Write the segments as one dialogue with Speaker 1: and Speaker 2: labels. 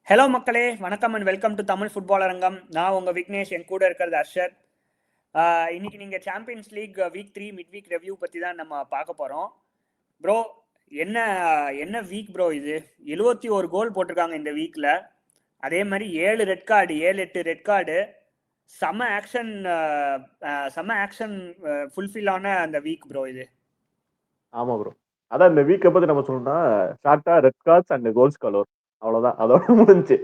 Speaker 1: Hello மக்களே, வணக்கம் and welcome to Tamil football அரங்கம். நான் உங்கள் விக்னேஷ், என் கூட இருக்கிறது அர்ஷத். இன்னைக்கு நீங்கள் Champions League week 3 midweek review பற்றி தான் நம்ம பார்க்க போகிறோம். ப்ரோ, என்ன என்ன வீக் ப்ரோ இது? 71 கோல் போட்டிருக்காங்க இந்த வீக்கில். அதே மாதிரி 7 ரெட் கார்டு, 7-8 ரெட் கார்டு. செம்ம ஆக்ஷன் ஃபுல்ஃபில் ஆன அந்த வீக் ப்ரோ இது.
Speaker 2: ஆமா ப்ரோ. அதான் இந்த வீக்கை பத்தி நம்ம சொல்லணும்னா ஷார்ட்டா ரெட் கார்ட்ஸ் அண்ட் கோல்ஸ் கலோர், அவ்வளவுதான். அதோட முடிஞ்சு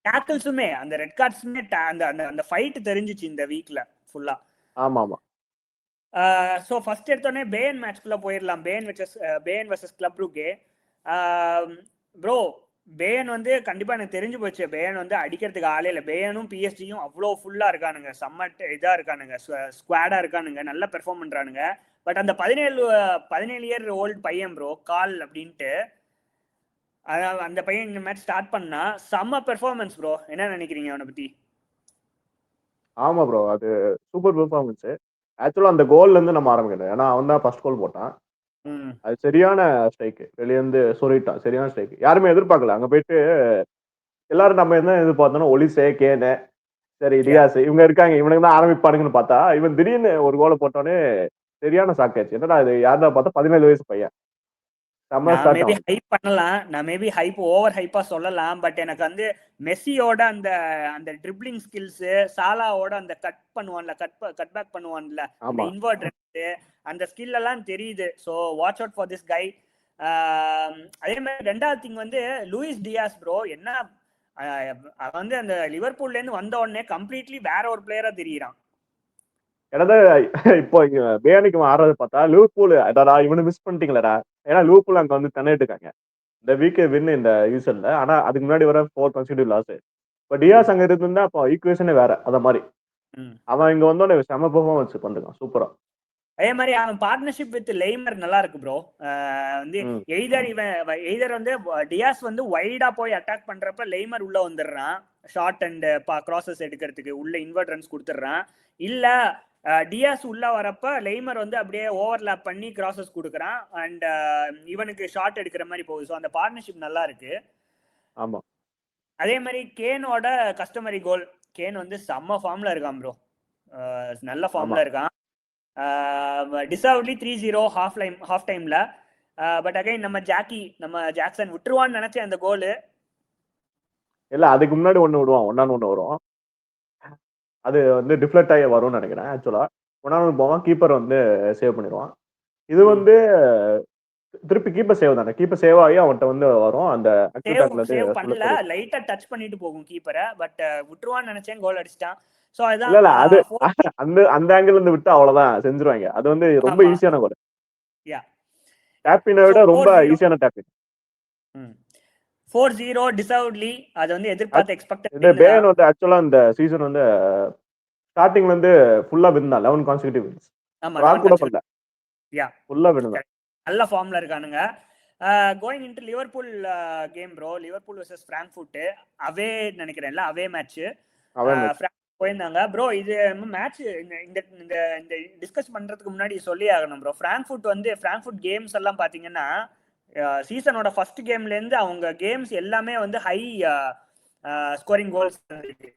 Speaker 1: டேக்கிள்ஸுமே, அந்த ரெட் கார்ட்ஸுமே அந்த அந்த ஃபைட் தெரிஞ்சிச்சு இந்த வீக்ல ஃபுல்லா.
Speaker 2: ஆமா ஆமா.
Speaker 1: ஸோ ஃபர்ஸ்ட் எடுத்தோடனே பேயன் மேட்ச்குள்ள போயிடலாம். பேயன் வர்சஸ் கிளப் ப்ரூகே. ப்ரோ, பேயன் வந்து கண்டிப்பா எனக்கு தெரிஞ்சு போச்சு. பேயன் வந்து அடிக்கிறதுக்கு ஆளே இல்லை. பேயனும் பிஎஸ்டியும் அவ்வளோ ஃபுல்லா இருக்கானுங்க, செம்ம இதா இருக்கானுங்க, ஸ்குவாடா இருக்கானுங்க, நல்லா பெர்ஃபார்ம் பண்றானுங்க. பட் அந்த 17 இயர் ஓல்டு பையன் ப்ரோ, கால் அப்படின்ட்டு, அந்த பையன் இந்த மேட்ச் ஸ்டார்ட் பண்ணா செம்ம பெர்ஃபார்மன்ஸ் ப்ரோ. என்ன நினைக்கிறீங்க அவனை பத்தி?
Speaker 2: ஆமா ப்ரோ, அது சூப்பர் பெர்ஃபார்மன்ஸ். ஆக்சுவலா அந்த கோல்ல இருந்து நம்ம ஆரம்பிக்கணும். ஏன்னா அவன் தான் ஃபர்ஸ்ட் கோல் போட்டான். அது சரியான ஸ்ட்ரைக், வெளியே இருந்து சொல்லிட்டான். சரியான ஸ்ட்ரைக், யாருமே எதிர்பார்க்கல. அங்க போயிட்டு எல்லாரும் நம்ம என்ன எதிர்பார்த்தோம்னா ஒலிசே, கேனு, சரி டியாஸ் இவங்க இருக்காங்க, இவனுக்கு தான் ஆரம்பிப்பானுங்கன்னு பார்த்தா இவன் திடீர்னு ஒரு கோலை போட்டோன்னே சரியான ஷாக் ஆச்சு. என்னடா இது, யாருதான் பார்த்தா 17 வயசு பையன். செம்ம
Speaker 1: நான்
Speaker 2: ஸ்டார்ட்
Speaker 1: மேபி
Speaker 2: ஆகும்.
Speaker 1: ஹைப் பண்ணலாம், நான் மேபி ஓவர் ஹைப்பா சொல்லலாம். பட் எனக்கு வந்து மெஸ்ஸியோட அந்த அந்த ட்ரிப்ளிங் ஸ்கில்ஸ், சாலாவோட அந்த கட் பண்ணுவான்ல, கட் பேக் பண்ணுவான்ல, அந்த இன்வெர்ட் அந்த ஸ்கில் எல்லாம் தெரியுது. So watch out for this guy. அதே மாதிரி ரெண்டாவது திங் வந்து லூயிஸ் டியாஸ் ப்ரோ. என்ன வந்து அந்த லிவர்பூல்ல இருந்து வந்த உடனே கம்ப்ளீட்லி வேற ஒரு பிளேயரா தெரியுறான்.
Speaker 2: எனது இப்போ பேனிக்கு ஆடுறது பார்த்தா லிவர்பூல் அடடா இவனு மிஸ் பண்ணிட்டீங்களடா. ஏன்னா லிவர்பூல் அங்க வந்து தண்ணி எடுக்காங்க இந்த வீக் வின் இந்த யூசல்ல. ஆனா அதுக்கு முன்னாடி வர 4 கன்சிக்யூட்டிவ் லாஸ். இப்போ டியாஸ் அங்க இருந்தா அப்போ ஈக்குவேஷனே வேற. அத மாதிரி அவன் இங்க வந்தோடனே செம பெர்ஃபார்மன்ஸ் பண்ணிருக்கான், சூப்பரா.
Speaker 1: அதே மாதிரி அவன் பார்ட்னர்ஷிப் வித் லெய்மர் நல்லா இருக்கு ப்ரோ. வந்து எய்தர் வந்து டியாஸ் வந்து வைடா போய் அட்டாக் பண்றப்ப லெய்மர் உள்ள வந்துடுறான், ஷார்ட் அண்ட் கிராசஸ் எடுக்கிறதுக்கு உள்ள இன்வெர்ட் ரன்ஸ் கொடுத்துட்றான். இல்ல டியாஸ் உள்ள வரப்ப லெய்மர் வந்து அப்படியே ஓவர்லேப் பண்ணி கிராசஸ் கொடுக்குறான் அண்ட் இவனுக்கு ஷார்ட் எடுக்கிற மாதிரி போகுது. ஸோ அந்த பார்ட்னர்ஷிப் நல்லா இருக்கு.
Speaker 2: ஆமா.
Speaker 1: அதே மாதிரி கேனோட கஸ்டமரி கோல். கேன் வந்து செம்ம ஃபார்ம்ல இருக்கான் ப்ரோ, நல்ல ஃபார்ம்ல இருக்கான். டிசர்வ்ட்லி 3-0 ஹாஃப் டைம்ல. பட் அகைன் நம்ம ஜாக்சன் விட்டுருவான்னு நினைச்சேன் அந்த கோலு.
Speaker 2: இல்ல, அதுக்கு முன்னாடி ஒண்ணு விடுவான், ஒன்னு வரும். அது வந்து டிஃப்ளெக்ட் ஆகி வரும்னு நினைக்கிறேன். ஆக்சுவலா ஒன்னு போவான், கீப்பர் வந்து சேவ் பண்ணிடுவான். இது வந்து திருப்பி கீப்பர் சேவ் தானே, கீப்பர் சேவ் ஆகி அவன்கிட்ட வந்து வரும். அந்த
Speaker 1: சேவ் பண்ணல, லைட்டா டச் பண்ணிட்டு போகும் கீப்பரை. பட் விட்டுருவான்னு நினைச்சேன், கோல் அடிச்சிட்டான். சோ அதான்
Speaker 2: இல்ல அது அந்த ஆங்கிள் இருந்து விட்டு அவ்வளவுதான் செஞ்சிருவாங்க. அது வந்து ரொம்ப ஈஸியான கோல். டேப்பினை விட ரொம்ப ஈஸியான டேப்பின்.
Speaker 1: 4-0 டிசர்வ்ட்லி. அது வந்து எதிர்பார்த்த எக்ஸ்பெக்டட்.
Speaker 2: இந்த பேன் வந்து ஆக்சுவலா இந்த சீசன் வந்து ஸ்டார்டிங்ல இருந்து ஃபுல்லா வின் தான், 11 கான்சிக்யூட்டிவ் வின்ஸ். ராக் கூட பண்ணல, ஃபுல்லா வின் தான்.
Speaker 1: நல்ல ஃபார்ம்ல இருக்கானுங்க. Going into Liverpool game bro, Liverpool versus Frankfurt away நினைக்கிறேன்ல, அவே மேட்ச் போயிருந்தாங்க ப்ரோ. இது மேட்ச் இந்த இந்த டிஸ்கஸ் பண்றதுக்கு முன்னாடி சொல்லி ஆகணும் ப்ரோ. ஃபிராங்க்ஃபர்ட் கேம்ஸ் எல்லாம் பாத்தீங்கன்னா சீசனோட ஃபர்ஸ்ட் கேம்ல இருந்து அவங்க கேம்ஸ் எல்லாமே வந்து ஹை ஸ்கோரிங் கோல்ஸ் இருக்கு.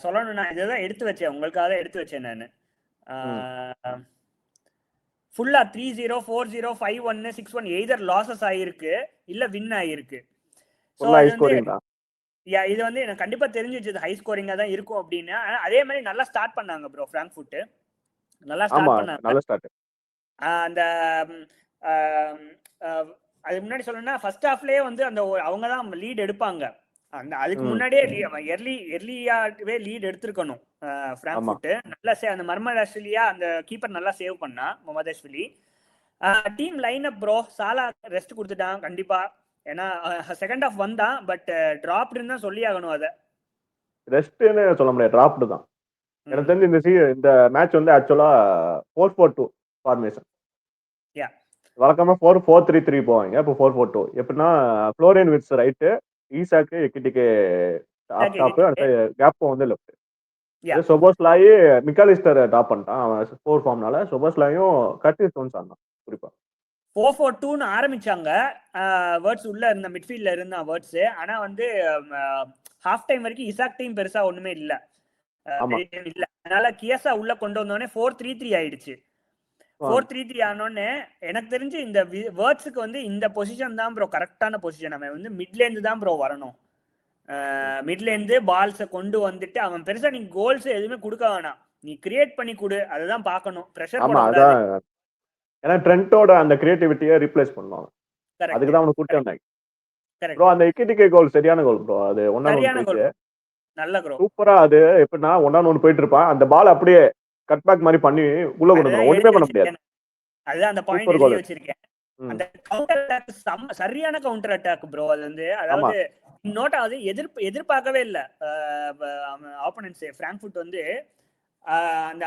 Speaker 1: சொல்லணும், நான் இதான் எடுத்து வச்சேன், உங்களுக்காக தான் எடுத்து வச்சேன் நான். ஃபுல்லா 3-0, 4-0, 5-1, 6-1 எய்தர் லாசஸ் ஆயிருக்கு இல்ல வின் ஆயிருக்கு. ஸோ இது வந்து எனக்கு கண்டிப்பா தெரிஞ்சு வச்சது ஹை ஸ்கோரிங்கா தான் இருக்கும் அப்படின்னு. அதே மாதிரி நல்லா ஸ்டார்ட் பண்ணாங்க ப்ரோ ஃபிராங்க்ஃபர்ட். நல்லா ஸ்டார்ட் பண்ணாங்க. அந்த அதுக்கு முன்னாடி சொல்லணும்னா ஃபர்ஸ்ட் ஹாஃப்லயே வந்து அந்த அவங்க தான் லீட் எடுப்பாங்க. அந்த அதுக்கு முன்னாடியே எர்லியாவே லீட் எடுத்திருக்கணும் ஃபிராங்க்ஃபர்ட். நல்லா அந்த மர்மர் ஆஸ்திரேலியா அந்த கீப்பர் நல்லா சேவ் பண்ணா முகமது அஷ்விலி. Team line up bro, Salah rest கொடுத்துட்டான் கண்டிப்பா. ஏன்னா செகண்ட் ஹாஃப் வந்தான், பட் டிராப்டுன்னு தான் சொல்லி ஆகணும். அதை
Speaker 2: ரெஸ்ட்னு சொல்ல முடியாது, டிராப்டு தான். எனக்கு தெரிஞ்சு இந்த மேட்ச் வந்து ஆக்சுவலா 4-4-2 ஃபார்மேஷன். வழக்கமா 4-4-3-3 போவாங்க. இப்போ 4-4-2. எப்படின்னா ஃப்ளோரியன் விட்ஸ் ரைட்டு, ஈசாக்கு எக்கிட்டிக்கு அப் டாப், அந்த கேப் வந்து லெஃப்ட். சொபோஸ்லாயி மிக்காலிஸ்டர் டாப் பண்ணிட்டான் அவன் 4 ஃபார்ம்னால. சொபோஸ்லாயும் கர்டிஸ் ஜோன்ஸ் ஆனான் குறிப்பா.
Speaker 1: 4-4-2ன்னு ஆரம்பிச்சாங்க. வேர்ட்ஸ் உள்ள இருந்த மிட்ஃபீல்ட்ல இருந்த வேர்ட்ஸ். ஆனா வந்து ஹாஃப் டைம் வரைக்கும் இசாக் டீம் பெருசா ஒண்ணுமே இல்ல, இல்ல. அதனால கியசா உள்ள கொண்டு வந்தோடனே 4-3-3 ஆயிடுச்சு. 4-3-3 ஆனோடனே எனக்கு தெரிஞ்சு இந்த வேர்ட்ஸுக்கு வந்து இந்த பொசிஷன் தான் ப்ரோ கரெக்டான பொசிஷன். அவன் வந்து மிட்ல இருந்து தான் ப்ரோ வரணும். மிட்ல இருந்து பால்ஸை கொண்டு வந்துட்டு அவன் பெருசா நீ கோல்ஸ் எதுவுமே கொடுக்க வேணாம், நீ கிரியேட் பண்ணி கொடு, அதுதான் பார்க்கணும். பிரஷர் போடக்கூடாது.
Speaker 2: ஏன்னா ட்ரெண்டோட அந்த கிரியேட்டிவிட்டியை ரீப்ளேஸ் பண்ணுவாங்க. அதுக்கு தான் அவனை கூட்டி வந்தாங்க. ப்ரோ அந்த இக்கிட்டிகே கோல் சரியான கோல் ப்ரோ. அது 1-1 போயிட்டு
Speaker 1: நல்ல கோல்
Speaker 2: சூப்பரா. அது எப்படின்னா 1-1 போயிட்டு இருப்பான், அந்த பால் அப்படியே கட் பேக் மாதிரி பண்ணி உள்ள கொண்டு வந்துடும், ஒண்ணுமே பண்ண முடியாது.
Speaker 1: அதுதான் அந்த பாயிண்ட் எழுதி வச்சிருக்கேன். அந்த கவுண்டர் அட்டாக் சரியான கவுண்டர் அட்டாக் ப்ரோ. அது வந்து அதாவது நோட் ஆகுது, எதிர்பார்க்கவே இல்ல ஆப்போனன்ட்ஸ். பிராங்க்ஃபர்ட் வந்து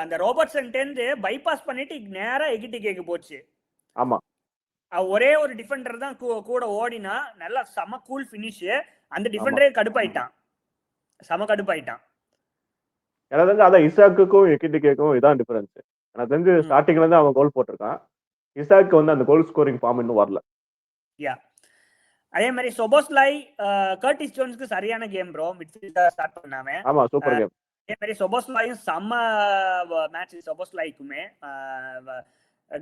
Speaker 1: அந்த ரோபர்ட்சன்டேந்து பைபாஸ் பண்ணிட்டு நேரா எகிட்டிகேக்கு போச்சு.
Speaker 2: ஆமா,
Speaker 1: ஒரே ஒரு டிஃபெண்டர் தான் கூட ஓடினா, நல்லா செம கூல் ஃபினிஷ். அந்த டிஃபெண்டரே கடுப்பாயிட்டான், செம கடுப்பாயிட்டான்.
Speaker 2: எனக்கு தெரிஞ்சு அதான் இசாக்குக்கும் எகிட்டிகேக்கும் இதான் டிஃபரன்ஸ். எனக்கு தெரிஞ்சு ஸ்டார்டிங்ல இருந்து அவன் கோல் போட்டிருக்கான். இசாக்கு வந்து அந்த கோல் ஸ்கோரிங் ஃபார்ம் இன்னும் வரல.
Speaker 1: யா, அதே மாதிரி சொபோஸ்லாய் கர்டிஸ் ஜோன்ஸ்க்கு சரியான கேம் ப்ரோ. மிட்ஃபீல்டா ஸ்டார்ட் பண்ணாம.
Speaker 2: ஆமா, சூப்பர் கேம்.
Speaker 1: அதே மாதிரி சொபோஸ்லாயும் செம்ம மேட்ச். சொபோஸ்லாய்க்குமே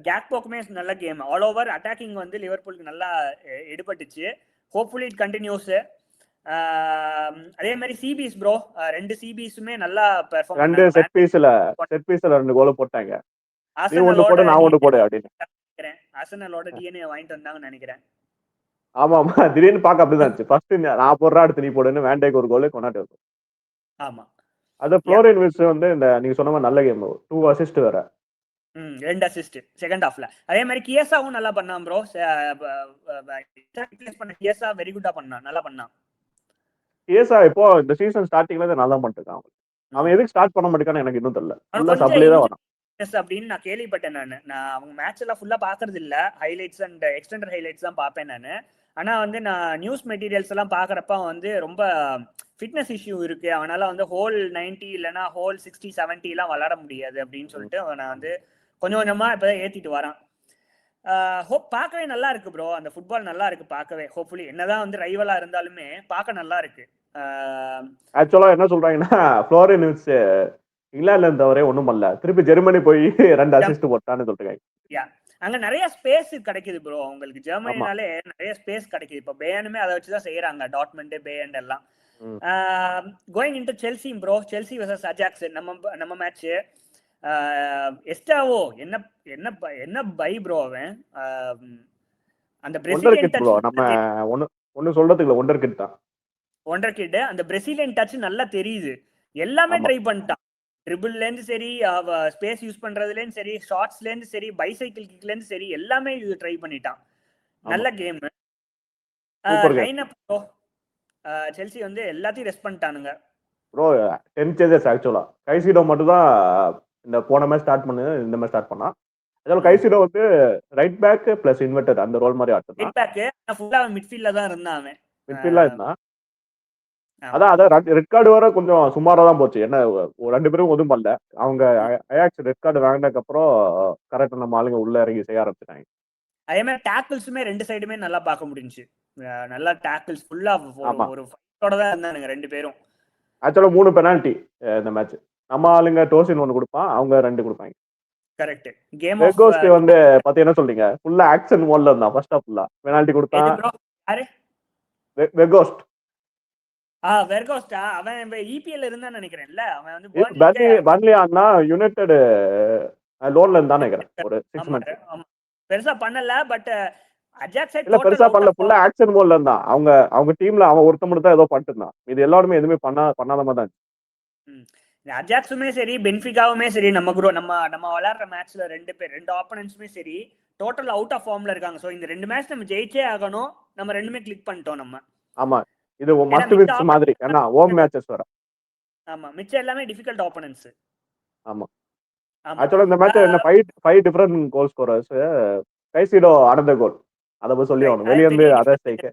Speaker 1: கேக்போக்குமே நல்ல கேம். ஆல் ஓவர் அட்டாக்கிங் வந்து லிவர்பூலுக்கு நல்லா எடுபட்டுச்சு. Hopefully it continuous. அதே மாதிரி சிபிஸ் ப்ரோ, ரெண்டு சிபிஸுமே நல்லா பெர்ஃபார்ம் பண்ணாங்க.
Speaker 2: ரெண்டு செட் பீஸ்ல ரெண்டு கோல் போட்டாங்க. நீ ஒன்னு போடு, நான் ஒன்னு போடு அப்படின்னு
Speaker 1: நினைக்கிறேன். ஆர்சனலோட டிஎன்ஏ வாங்கிட்டு வந்தாங்கன்னு நினைக்கிறேன்.
Speaker 2: ஆமா ஆமா, திடீர்னு பார்க்க அப்படிதான் இருந்துச்சு. ஃபர்ஸ்ட் நான் போடுறா, அடுத்து நீ போடுன்னு வேண்டேக்கு ஒரு கோல் கொண்டாட்டு இருக்கும்.
Speaker 1: ஆமா,
Speaker 2: அது ஃப்ளோரின் வில்ஸ் வந்து இந்த நீங்க சொன்ன மாதிரி நல்ல கேம், 2 அசிஸ்ட் வேற.
Speaker 1: 2 அசிஸ்ட் செகண்ட் ஹாஃப்ல. அதே மாதிரி கியசாவும் நல்லா பண்ணான் ப்ரோ. ரிப்ளேஸ் பண்ண கியசா வெரி குட்டா பண்ணான், நல்லா பண்ணான்.
Speaker 2: கியசா இப்போ இந்த சீசன் ஸ்டார்டிங்ல இருந்து நல்லா பண்ணிருக்கான். அவன் எதுக்கு ஸ்டார்ட் பண்ண மாட்டேங்கான்னு எனக்கு இன்னும் தெரியல. ஃபுல்லா சப்ளையே தான் வரான்
Speaker 1: அப்படின்னு நான் கேள்விப்பட்டேன். நான் அவங்க மேட்ச் எல்லாம் ஃபுல்லா பாக்குறது இல்ல, ஹைலைட்ஸ் அண்ட் எக்ஸ்டெண்டட் ஹைலைட்ஸ் தான் பார்ப்பேன் நான். ஆனா வந்து நான் நியூஸ் மெட்டீரியல்ஸ் எல்லாம் பாக்குறப்ப வந்து ரொம்ப ஃபிட்னஸ் இஷ்யூ இருக்கு, அவனால வந்து ஹோல் 90 இல்லைன்னா ஹோல் 60-70 எல்லாம் விளாட முடியாது அப்படின்னு சொல்லிட்டு அவனை வந்து கொஞ்சம் கொஞ்சமா இப்பதான் ஏத்திட்டு வரான். ஹோப் பார்க்கவே நல்லா இருக்கு ப்ரோ. அந்த ஃபுட்பால் நல்லா இருக்கு பார்க்கவே. ஹோப்ஃபுல்லி என்னதான் வந்து ரைவலா இருந்தாலுமே பார்க்க நல்லா இருக்கு.
Speaker 2: ஆக்சுவலா என்ன சொல்றாங்கன்னா, ஃப்ளோரின் வில்ஸ் இங்கிலாந்துல இருந்தவரே ஒண்ணும் பண்ணல, திருப்பி ஜெர்மனி போய் 2 அசிஸ்ட் போட்டான்னு சொல்றாங்க.
Speaker 1: அங்க நிறைய ஸ்பேஸ் கிடைக்குது ப்ரோ உங்களுக்கு. ஜெர்மனினாலே நிறைய ஸ்பேஸ் கிடைக்குது. இப்ப பேயனுமே அதை வச்சுதான் செய்யறாங்க, டாட்மண்ட் பேயண்ட் எல்லாம். Going into Chelsea bro, Chelsea versus Ajax நம்ம மேட்ச். எஸ்டாவோ என்ன என்ன என்ன பை ப்ரோ அவன். அந்த பிரேசிலியன் டச்
Speaker 2: நம்ம ஒன்னு சொல்றதுக்கு இல்ல, ஒண்டர் கிட் தான்.
Speaker 1: Wonder kid. அந்த பிரேசிலியன் டச் நல்லா தெரியுது. எல்லாமே ட்ரை பண்ணிட்டான். ட்ரிபிள்ல இருந்து சரி, ஸ்பேஸ் யூஸ் பண்றதுல இருந்து சரி, ஷார்ட்ஸ்ல இருந்து சரி, பைசைக்கிள் கிக்ல இருந்து சரி, எல்லாமே இது ட்ரை பண்ணிட்டான். நல்ல கேம். லைனப் ப்ரோ, செல்சி வந்து எல்லாத்தையும் ரெஸ்ட் பண்ணிட்டானுங்க
Speaker 2: ப்ரோ. 10 சேஞ்சஸ் ஆக்சுவலா. கைசிடோ மட்டும் தான் இந்த போன மேட்ச் ஸ்டார்ட் பண்ணு, இந்த மேட்ச் ஸ்டார்ட் பண்ணா. அதனால கைசிடோ வந்து ரைட் பேக் பிளஸ் இன்வெர்டர் அந்த ரோல் மாதிரி ஆடுறான்.
Speaker 1: ரைட் பேக் ஃபுல்லா மிட்ஃபீல்ட்ல தான் இருந்தான் அவன்.
Speaker 2: மிட்ஃபீல்ட்ல இருந்தான். அதான் ரெட் கார்டு வர கொஞ்சம் சுமாரா தான் போச்சு. என்ன ரெண்டு பேரும் ஒதும் பண்ணல. அவங்க அயாக்ஸ் ரெட் கார்டு வாங்கினதுக்கு அப்புறம் கரெக்டா நம்ம ஆளுங்க உள்ள இறங்கி செய்ய ஆரம்பிச்சிட்டாங்க.
Speaker 1: அதே மாதிரி டேக்கிள்ஸுமே ரெண்டு சைடுமே நல்லா பார்க்க முடிஞ்சுச்சு. நல்லா டேக்கிள்ஸ் ஃபுல்லா ஒரு ஃபைட்டோட தான் இருந்தானுங்க ரெண்டு பேரும்.
Speaker 2: ஆக்சுவலா 3 பெனால்டி இந்த மேட்ச். நம்ம ஆளுங்க டோசின் 1 கொடுப்பான், அவங்க 2 கொடுப்பாங்க.
Speaker 1: கரெக்ட். கேம்
Speaker 2: ஆஃப் வெகோஸ்ட் வந்து பத்தி என்ன சொல்றீங்க? ஃபுல்லா ஆக்ஷன் மோட்ல இருந்தான் ஃபர்ஸ்ட் ஹாஃப்ல. பெனால்டி கொடுத்தான்.
Speaker 1: யாரு?
Speaker 2: வெகோஸ்ட்.
Speaker 1: வெர்கோஸ்டா? அவன் இபிஎல் இருந்தான்னு நினைக்கிறேன்ல. அவன் வந்து
Speaker 2: பர்ன்லி ஆனா யுனைட்டட் லோன்ல இருந்தான்னு நினைக்கிறேன் ஒரு 6 மந்த்ஸ்.
Speaker 1: பெருசா பண்ணல, பட் அஜாக்ஸ்
Speaker 2: இல்ல பெருசா பண்ணல, ஃபுல்லா ஆக்ஷன் மோட்ல இருந்தான். அவங்க டீம்ல அவன் ஒருத்த மட்டும் தான் ஏதோ பண்ணிட்டு இருந்தான். இது எல்லாருமே எதுவுமே பண்ணாத மாதிரி தான்.
Speaker 1: அஜாக்ஸுமே சரி, பென்ஃபிகாவுமே சரி, நம்ம விளையாடுற மேட்ச்ல ரெண்டு ஆப்போனன்ட்ஸுமே சரி டோட்டல் அவுட் ஆஃப் ஃபார்ம்ல இருக்காங்க. சோ இந்த 2 மேட்ச் நம்ம ஜெயிச்சே ஆகணும். நம்ம ரெண்டுமே கிளிக் பண்ணிட்டோம் நம்ம.
Speaker 2: ஆமா, இது மஸ்ட் வின்ஸ் மாதிரி. ஏன்னா ஹோம் மேட்சஸ் வர.
Speaker 1: ஆமா, மிச்சம் எல்லாமே டிஃபிகல்ட் ஆப்போனன்ட்ஸ்.
Speaker 2: ஆமா. ஆக்சுவலா இந்த மேட்ச் என்ன 5 டிஃபரண்ட் கோல் ஸ்கோரர்ஸ். கைசிடோ அனதர் கோல். அத போய் சொல்லி அவனுக்கு வெளிய இருந்து அதர் ஸ்ட்ரைக்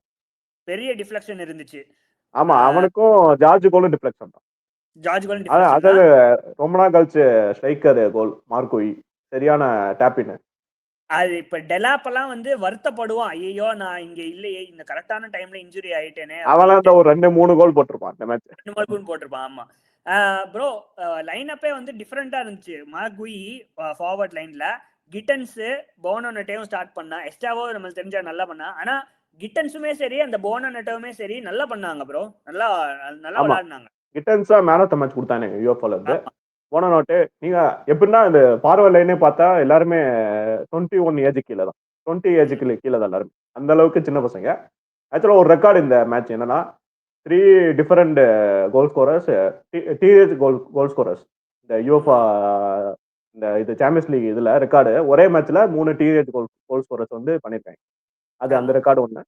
Speaker 1: பெரிய டிஃப்ளெக்ஷன் இருந்துச்சு.
Speaker 2: ஆமா, அவனுக்கும் ஜார்ஜ் கோலும் டிஃப்ளெக்ஷன் தான்.
Speaker 1: ஜார்ஜ் கோல்
Speaker 2: அதாவது ரொம்ப நாள் கழிச்சு ஸ்ட்ரைக்கர் கோல் மார்க்கோய் சரியான டேப்பின்.
Speaker 1: அது இப்ப டெலாப் எல்லாம் வந்து வருத்தப்படுவான், ஐயோ நான் இங்க இல்லையே, இந்த கரெக்டான டைம்ல இன்ஜுரி ஆயிட்டேனே.
Speaker 2: அவன் ஒரு 2-3 கோல் போட்டிருப்பான் இந்த மேட்ச்.
Speaker 1: 2 கோல் போட்டிருப்பான். ஆமா ப்ரோ, லைன் அப்பே வந்து டிஃபரெண்டா இருந்துச்சு. மாகுயி ஃபார்வர்ட் லைன்ல, கிட்டன்ஸ் போனோ நெட்டோவும் ஸ்டார்ட் பண்ணா. எஸ்டாவோ நம்மளுக்கு தெரிஞ்சா நல்லா பண்ணா. ஆனா கிட்டன்ஸுமே சரி அந்த போனோ நெட்டோவுமே சரி நல்லா பண்ணாங்க ப்ரோ. நல்லா நல்லா விளையாடுனாங்க.
Speaker 2: கிட்டன்ஸா மேன் ஆஃப் த மேட்ச் கொடுத்தானே யூஎஃப்ல இருந்து. போன நோட்டு நீங்க எப்படின்னா இந்த ஃபார்வர்ட் லைனே பார்த்தா எல்லாருமே 21 ஏஜ் கீழே தான், 20 ஏஜுக்கு கீழே தான் எல்லாருமே. அந்த அளவுக்கு சின்ன பசங்க. ஆக்சுவலா ஒரு ரெக்கார்டு இந்த மேட்ச் என்னன்னா 3 டிஃபரெண்ட் கோல் ஸ்கோரர்ஸ், டிஏஜ் கோல் ஸ்கோரர்ஸ் இந்த யூஎஃபா இந்த இது சாம்பியன்ஸ் லீக் இதுல ரெக்கார்டு ஒரே மேட்ச்ல 3 டிஏஜ் கோல் ஸ்கோரர்ஸ் வந்து பண்ணிருக்காங்க. அது அந்த ரெக்கார்டு ஒண்ணு.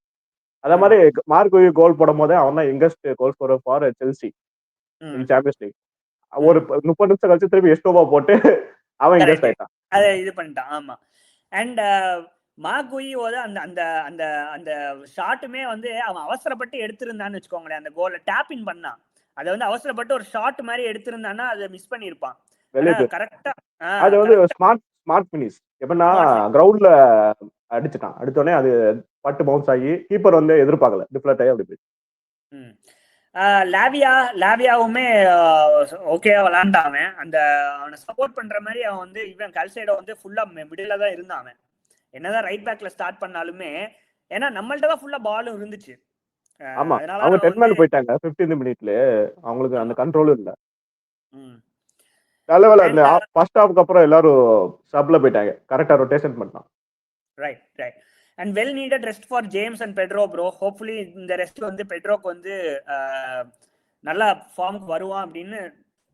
Speaker 2: அதே மாதிரி மார்க் கோல் போடும் போதே அவன் தான் youngest goal scorer for Chelsea Champions League. ஒரு 30 நிமிஷம் கழிச்சு திருப்பி எஸ்டோவா போட்டு அவன் யங்கஸ்ட் ஆயிட்டான்.
Speaker 1: அதை இது பண்ணிட்டான். ஆமா. அண்ட் மாகுயியோட அந்த அந்த அந்த அந்த ஷாட்டுமே வந்து அவன் அவசரப்பட்டு எடுத்திருந்தான்னு வச்சுக்கோங்களேன். அந்த கோலை டேப் இன் பண்ணான். அதை வந்து அவசரப்பட்டு ஒரு ஷாட் மாதிரி எடுத்திருந்தான்னா அதை மிஸ் பண்ணிருப்பான். கரெக்டா
Speaker 2: அது வந்து ஸ்மார்ட் பினிஷ். எப்படின்னா கிரவுண்ட்ல அடிச்சுட்டான், அடிச்சோடனே அது பட்டு பவுன்ஸ் ஆகி கீப்பர் வந்து எதிர்பார்க்கல, டிஃப்ளெக்ட் ஆகி அப்படி போயிடுச்சு.
Speaker 1: லாவியாவுமே ஓகேவா விளாண்டான். அந்த அவனை சப்போர்ட் பண்ற மாதிரி அவன் வந்து இவன் கல்சைடோ வந்து ஃபுல்லா மிடில் தான் இருந்தான். என்னதான் ரைட் பேக்ல ஸ்டார்ட் பண்ணாலுமே, ஏன்னா நம்மள்ட்ட தான் ஃபுல்லா பாலும் இருந்துச்சு.
Speaker 2: ஆமா, அவங்க 10 மேன் போயிட்டாங்க 15 மினிட்ல. அவங்களுக்கு அந்த கண்ட்ரோல் இல்ல. நல்லவேளை இந்த ஃபர்ஸ்ட் ஹாஃப்க்கு அப்புறம் எல்லாரும் சப்ல போயிட்டாங்க, கரெக்ட்டா ரொட்டேஷன் பண்ணான்.
Speaker 1: Right. And well needed rest for James and Pedro bro. Hopefully இந்த ரெஸ்ட் வந்து பெட்ரோக்கு வந்து நல்லா ஃபார்முக்கு வருவான் அப்படின்னு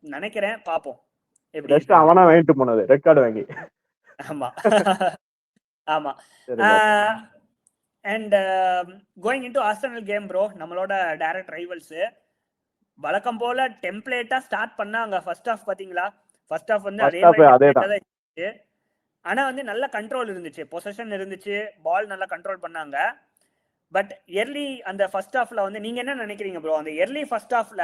Speaker 1: நினைக்கிறேன். பாப்போம் எப்படி.
Speaker 2: ரெஸ்ட் அவனா வாங்கிட்டு போனது, ரெட் கார்டு வாங்கி.
Speaker 1: ஆமா. And going into Arsenal game bro, நம்மளோட டைரக்ட் ரைவல்ஸ் வழக்கம் போல டெம்ப்ளேட்டா ஸ்டார்ட் பண்ணாங்க. ஃபர்ஸ்ட் ஹாஃப் பாத்தீங்களா? ஃபர்ஸ்ட் ஹாஃப் வந்து அதேதான். ஆனா வந்து நல்ல கண்ட்ரோல் இருந்துச்சு, பொசஷன் இருந்துச்சு, பால் நல்லா கண்ட்ரோல் பண்ணாங்க. பட் எர்லி அந்த ஃபர்ஸ்ட் ஹாஃப்ல வந்து நீங்க என்ன நினைக்கிறீங்க ப்ரோ? அந்த எர்லி ஃபர்ஸ்ட் ஹாஃப்ல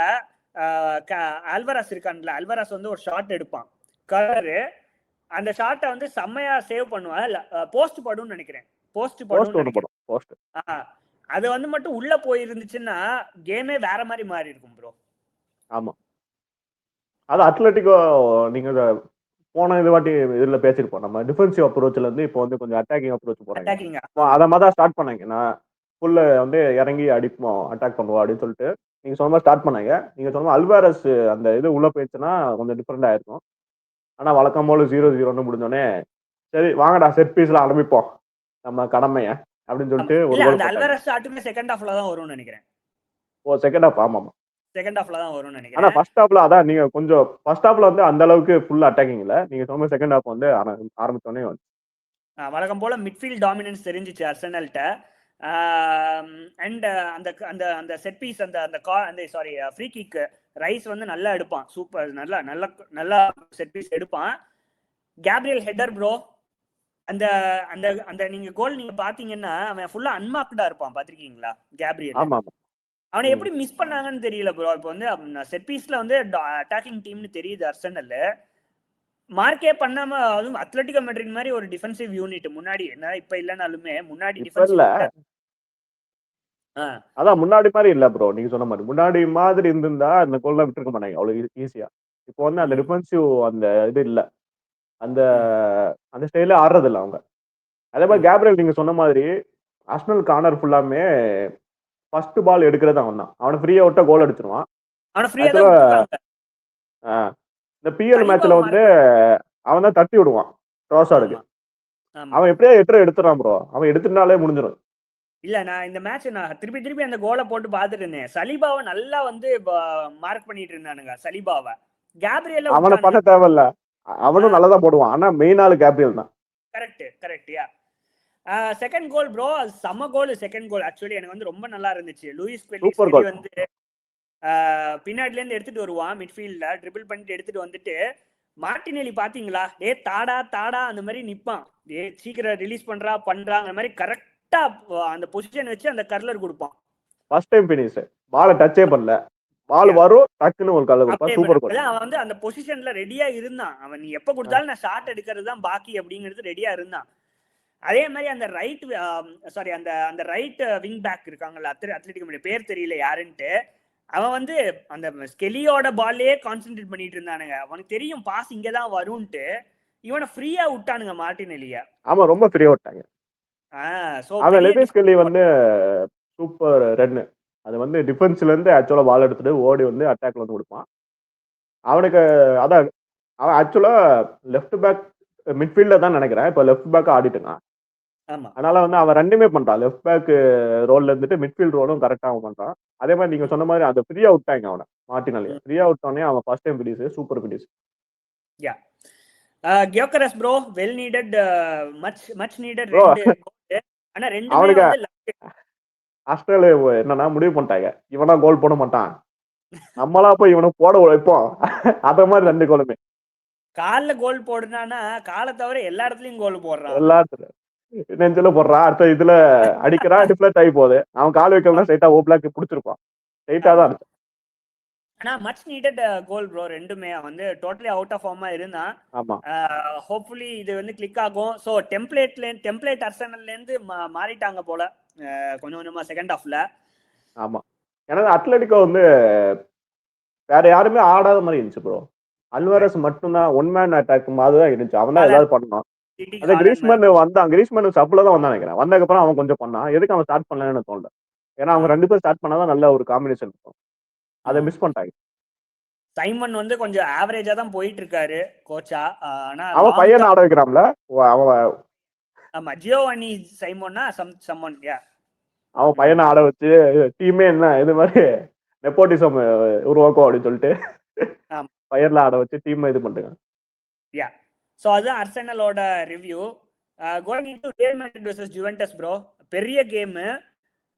Speaker 1: அல்வராஸ் இருக்கான்ல, அல்வராஸ் வந்து ஒரு ஷாட் எடுப்பான் கலரு. அந்த ஷாட்டை வந்து செம்மையா சேவ் பண்ணுவான். இல்ல போஸ்ட் படும்னு நினைக்கிறேன். போஸ்ட் அது வந்து மட்டும் உள்ள போயிருந்துச்சுன்னா கேமே வேற மாதிரி மாறி இருக்கும் ப்ரோ.
Speaker 2: ஆமா, அது அத்லெட்டிக்கோ நீங்க போன இது வாட்டி இதுல பேசிருப்போம். நம்ம டிஃபென்சிவ் அப்ரோச்ல இருந்து இப்போ வந்து கொஞ்சம் அட்டாக்கிங் அப்ரோச் போறாங்க. அதை மாதிரி ஸ்டார்ட் பண்ணாங்க. நான் ஃபுல்ல வந்து இறங்கி அடிப்போம், அட்டாக் பண்ணுவோம் அப்படின்னு சொல்லிட்டு நீங்க சொன்ன மாதிரி ஸ்டார்ட் பண்ணாங்க. நீங்க சொன்ன அல்வாரஸ் அந்த இது உள்ள போயிடுச்சுன்னா கொஞ்சம் டிஃபரெண்ட் ஆயிருக்கும். ஆனா வழக்கம் போல 0-0 முடிஞ்சோடனே சரி வாங்கடா செட் பீஸ்ல ஆரம்பிப்போம் நம்ம கடமைய அப்படின்னு சொல்லிட்டு ஒரு கோல்.
Speaker 1: அல்வாரஸ் ஷாட்டுமே செகண்ட் ஹாஃப்ல தான் வரும்னு நினைக்கிறேன்.
Speaker 2: ஓ செகண்ட் ஹாஃப். ஆமா
Speaker 1: செகண்ட் ஹாஃப்ல தான் வரும்னு நினைக்கிறேன்.
Speaker 2: ஆனா ஃபர்ஸ்ட் ஹாஃப்ல அதான் நீங்க கொஞ்சம் ஃபர்ஸ்ட் ஹாஃப்ல வந்து அந்த அளவுக்கு ஃபுல் அட்டாக்கிங் இல்ல. நீங்க சொன்ன செகண்ட் ஹாஃப் வந்து ஆரம்பிச்சோடனே வந்து
Speaker 1: வழக்கம் போல மிட்ஃபீல்ட் டாமினன்ஸ் தெரிஞ்சிச்சு அர்சனல்ட்ட. அண்ட் அந்த அந்த அந்த செட் பீஸ் அந்த சாரி ஃப்ரீ கிக் ரைஸ் வந்து நல்லா எடுப்பான். சூப்பர், நல்லா நல்லா நல்லா செட் பீஸ் எடுப்பான். கேப்ரியல் ஹெட்டர் ப்ரோ, அந்த அந்த அந்த நீங்க கோல் நீங்க பாத்தீங்கன்னா அவன் ஃபுல்லா அன்மார்க்டா இருப்பான், பாத்திருக்கீங்களா கேப்ரியல்?
Speaker 2: ஆமா,
Speaker 1: அவனை எப்படி மிஸ் பண்ணாங்கன்னு தெரியல ப்ரோ. இப்போ வந்து செட் பீஸ்ல வந்து அட்டாக்கிங் டீம்னு தெரியுது அர்சனல், மார்க்கே பண்ணாம, அதுவும் அத்லெட்டிகோ மேட்ரிட் மாதிரி ஒரு டிஃபென்சிவ் யூனிட் முன்னாடி, என்ன இப்ப இல்லனாலுமே முன்னாடி டிஃபென்சிவ்
Speaker 2: அதான் முன்னாடி மாதிரி இல்ல ப்ரோ. நீங்க சொன்ன மாதிரி முன்னாடி மாதிரி இருந்திருந்தா அந்த கோல் விட்டுருக்க மாட்டாங்க அவ்வளவு ஈஸியா. இப்போ வந்து அந்த டிஃபென்சிவ் அந்த இது இல்ல, அந்த அந்த ஸ்டைல ஆடுறது இல்ல அவங்க. அதே மாதிரி கேப்ரியல் நீங்க சொன்ன மாதிரி ஆர்சனல் கார்னர் ஃபுல்லாமே ஃபர்ஸ்ட் பால் எடுக்கிறது அவன் தான். அவனை ஃப்ரீயா விட்டா கோல் அடிச்சிருவான். இந்த பிஎல் மேட்ச்ல வந்து அவன் தான் தட்டி விடுவான் ட்ரோசார்டுக்கு. அவன் எப்படியா எடுத்துறான் ப்ரோ. அவன் எடுத்துனாலே முடிஞ்சிடும்.
Speaker 1: இல்ல நான் இந்த மேட்ச் நான் திருப்பி அந்த கோலை போட்டு பாத்துட்டு இருந்தேன். சலிபாவை நல்லா வந்து மார்க் பண்ணிட்டு இருந்தானுங்க. சலிபாவை கேப்ரியல்
Speaker 2: அவனை பண்ண தேவையில்ல, அவனும் நல்லதா போடுவான். ஆனா மெயின் ஆளு கேப்ரியல் தான்.
Speaker 1: கரெக்ட் யா. செகண்ட் கோல் ப்ரோ, அது செம கோல். செகண்ட் கோல் ஆக்சுவலி எனக்கு வந்து ரொம்ப நல்லா இருந்துச்சு. லூயிஸ் ஸ்கெல்லி வந்து பின்னாடில இருந்து எடுத்துட்டு வருவான், மிட்ஃபீல்ட்ல ட்ரிபிள் பண்ணிட்டு எடுத்துட்டு வந்துட்டு, மார்டினெல்லி பாத்தீங்களா, தாடா அந்த மாதிரி நிப்பான். சீக்கிரம் ரிலீஸ் பண்றா அந்த மாதிரி கரெக்டா அந்த பொசிஷன் வச்சு அந்த கர்லர் கொடுப்பான்.
Speaker 2: ஃபர்ஸ்ட் டைம் ஃபினிஷ், பால டச்சே பண்ணல, பால் வரும் டக்குன்னு ஒரு கர்லர் கொடுப்பான். சூப்பர் கோல்.
Speaker 1: அவன் வந்து அந்த பொசிஷன்ல ரெடியா இருந்தான். அவன் நீ எப்ப கொடுத்தாலும் நான் ஷாட் எடுக்கிறது தான் பாக்கி அப்படிங்கிறது ரெடியா இருந்தான். அதே மாதிரி அந்த ரைட் சாரி அந்த அந்த ரைட் விங் பேக் இருக்காங்கல்ல, அத்லெட்டிக் பேர் தெரியல யாருன்ட்டு, அவன் வந்து அந்த ஸ்கெலியோட பால்லே கான்சென்ட்ரேட் பண்ணிட்டு இருந்தானுங்க. அவனுக்கு தெரியும் பாஸ் இங்கதான் வரும்ட்டு, இவனை ஃப்ரீயா விட்டானுங்க மார்டினெல்லிய.
Speaker 2: ஆமா, ரொம்ப ஃப்ரீயா விட்டாங்க. அவன் லெவிஸ் ஸ்கெல்லி வந்து சூப்பர் ரன். அது வந்து டிஃபென்ஸ்ல இருந்து ஆக்சுவலா பால் எடுத்துட்டு ஓடி வந்து அட்டாக்ல வந்து கொடுப்பான். அவனுக்கு அதான் அவன் ஆக்சுவலா லெஃப்ட் பேக் மிட்ஃபீல்டர் தான் நினைக்கிறேன். இப்போ லெஃப்ட் பேக் ஆடிட்டுங்க. அதனால வந்து அவன் ரெண்டுமே பண்றான். லெஃப்ட் பேக் ரோல்ல இருந்துட்டு மிட்ஃபீல்ட் ரோலும் கரெக்டா அவன் பண்றான். அதே மாதிரி நீங்க சொன்ன மாதிரி அந்த ஃப்ரீயா விட்டாங்க அவனை மார்டினெல்லிய. ஃப்ரீயா விட்டோடனே அவன் ஃபர்ஸ்ட் டைம் பிடிஸ், சூப்பர் பிடிஸ்.
Speaker 1: யா கியோகரஸ் bro well needed, much needed. ஆனா ரெண்டுமே வந்து
Speaker 2: ஆஸ்திரேலியா என்னன்னா முடிவு பண்ணிட்டாங்க, இவனா கோல் போட மாட்டான், நம்மளா போய் இவனை போட வைப்போம். அத மாதிரி 2 கோலுமே
Speaker 1: கால்ல கோல் போடுனானா காலை தவிர எல்லா இடத்துலயும் கோல் போடுறான்.
Speaker 2: எல்லா நெஞ்சில போடுறான், அடுத்த இதுல அடிக்கிறான், டிஃப்ளெக்ட் ஆகி போகுது. அவன் கால் வைக்கலாம் ஸ்ட்ரைட்டா ஓப்லாக் பிடிச்சிருப்பான். ஸ்ட்ரைட்டா தான் அடிச்சான்.
Speaker 1: ஆனா மச் நீடட் கோல் ப்ரோ. ரெண்டுமே வந்து டோட்டலி அவுட் ஆஃப் ஃபார்மா இருந்தான்.
Speaker 2: ஆமா,
Speaker 1: ஹோப்ஃபுல்லி இது வந்து கிளிக் ஆகும். சோ டெம்ப்ளேட் அர்சனல்ல இருந்து மாறிட்டாங்க போல கொஞ்சம் கொஞ்சமா செகண்ட் ஹாஃப்ல.
Speaker 2: ஆமா, ஏன்னா அத்லெட்டிகோ வந்து வேற யாருமே ஆடாத மாதிரி இருந்துச்சு ப்ரோ. அல்வாரஸ் மட்டும்தான் ஒன் மேன் அட்டாக் மாதிரி தான் இருந்துச்சு. அவன் தான் ஏதாவது பண்ணான். அந்த கிரீஸ்மேன் வந்தான், கிரீஸ்மேன் சப்ல தான் வந்தான் நினைக்கிறேன். வந்ததுக்கப்புறம் அவன் கொஞ்சம் பண்ணான். எதுக்கு அவன் ஸ்டார்ட் பண்ணலன்னு தோணல. ஏன்னா அவங்க 2 பேரும் ஸ்டார்ட் பண்ணாதான் நல்ல ஒரு காம்பினேஷன் இருக்கும். அதை மிஸ் பண்ணிட்டாங்க.
Speaker 1: சைமன் வந்து கொஞ்சம் ஆவரேஜா தான் போயிட்டு இருக்காரு கோச்சா. ஆனா
Speaker 2: அவன் பையன் ஆட வைக்கிறான்ல அவன்.
Speaker 1: ஆமா, ஜியோவானி சைமோன்னா சம்மன். யா,
Speaker 2: அவன் பையனை ஆட வச்சு டீமே என்ன இது மாதிரி நெப்போட்டிசம் உருவாக்கும் அப்படின்னு சொல்லிட்டு பையன்ல ஆட வச்சு டீம் இது பண்ணுங்க.
Speaker 1: யா, சோ அதுதான் அர்சனலோட review. Going into Real Madrid versus Juventus bro. பெரிய கேம்.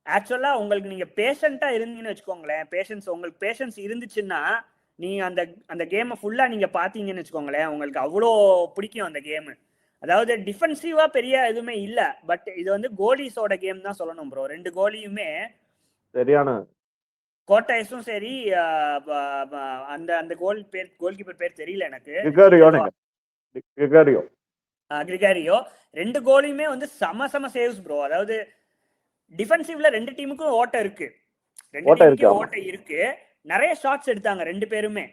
Speaker 1: ஆக்சுவலா உங்களுக்கு நீங்க பேஷண்டா இருந்தீங்கன்னு வச்சுக்கோங்களேன், உங்களுக்கு பேஷன்ஸ் இருந்துச்சுன்னா நீங்க அந்த அந்த கேமை ஃபுல்லா நீங்க பாத்தீங்கன்னு வச்சுக்கோங்களேன், உங்களுக்கு அவ்வளோ பிடிக்கும் அந்த கேம். அதாவது டிஃபென்சிவா பெரிய எதுவுமே இல்ல, பட் இது வந்து கோலிஸோட கேம் தான் சொல்லணும் ப்ரோ. 2 கோலியுமே
Speaker 2: சரியான
Speaker 1: கோட்டைஸும் சரி, அந்த அந்த கோல் கீப்பர் பேர் தெரியல எனக்கு, கிரிகாரியோ. 2 கோலியுமே வந்து சம சேவ்ஸ் ப்ரோ. அதாவது டிஃபென்சிவ்ல 2 டீமுக்கும் ஓட்டை இருக்கு, 2 டீமுக்கும் ஓட்டை இருக்கு. நிறைய ஷாட்ஸ் எடுத்தாங்க 2 பேருமே.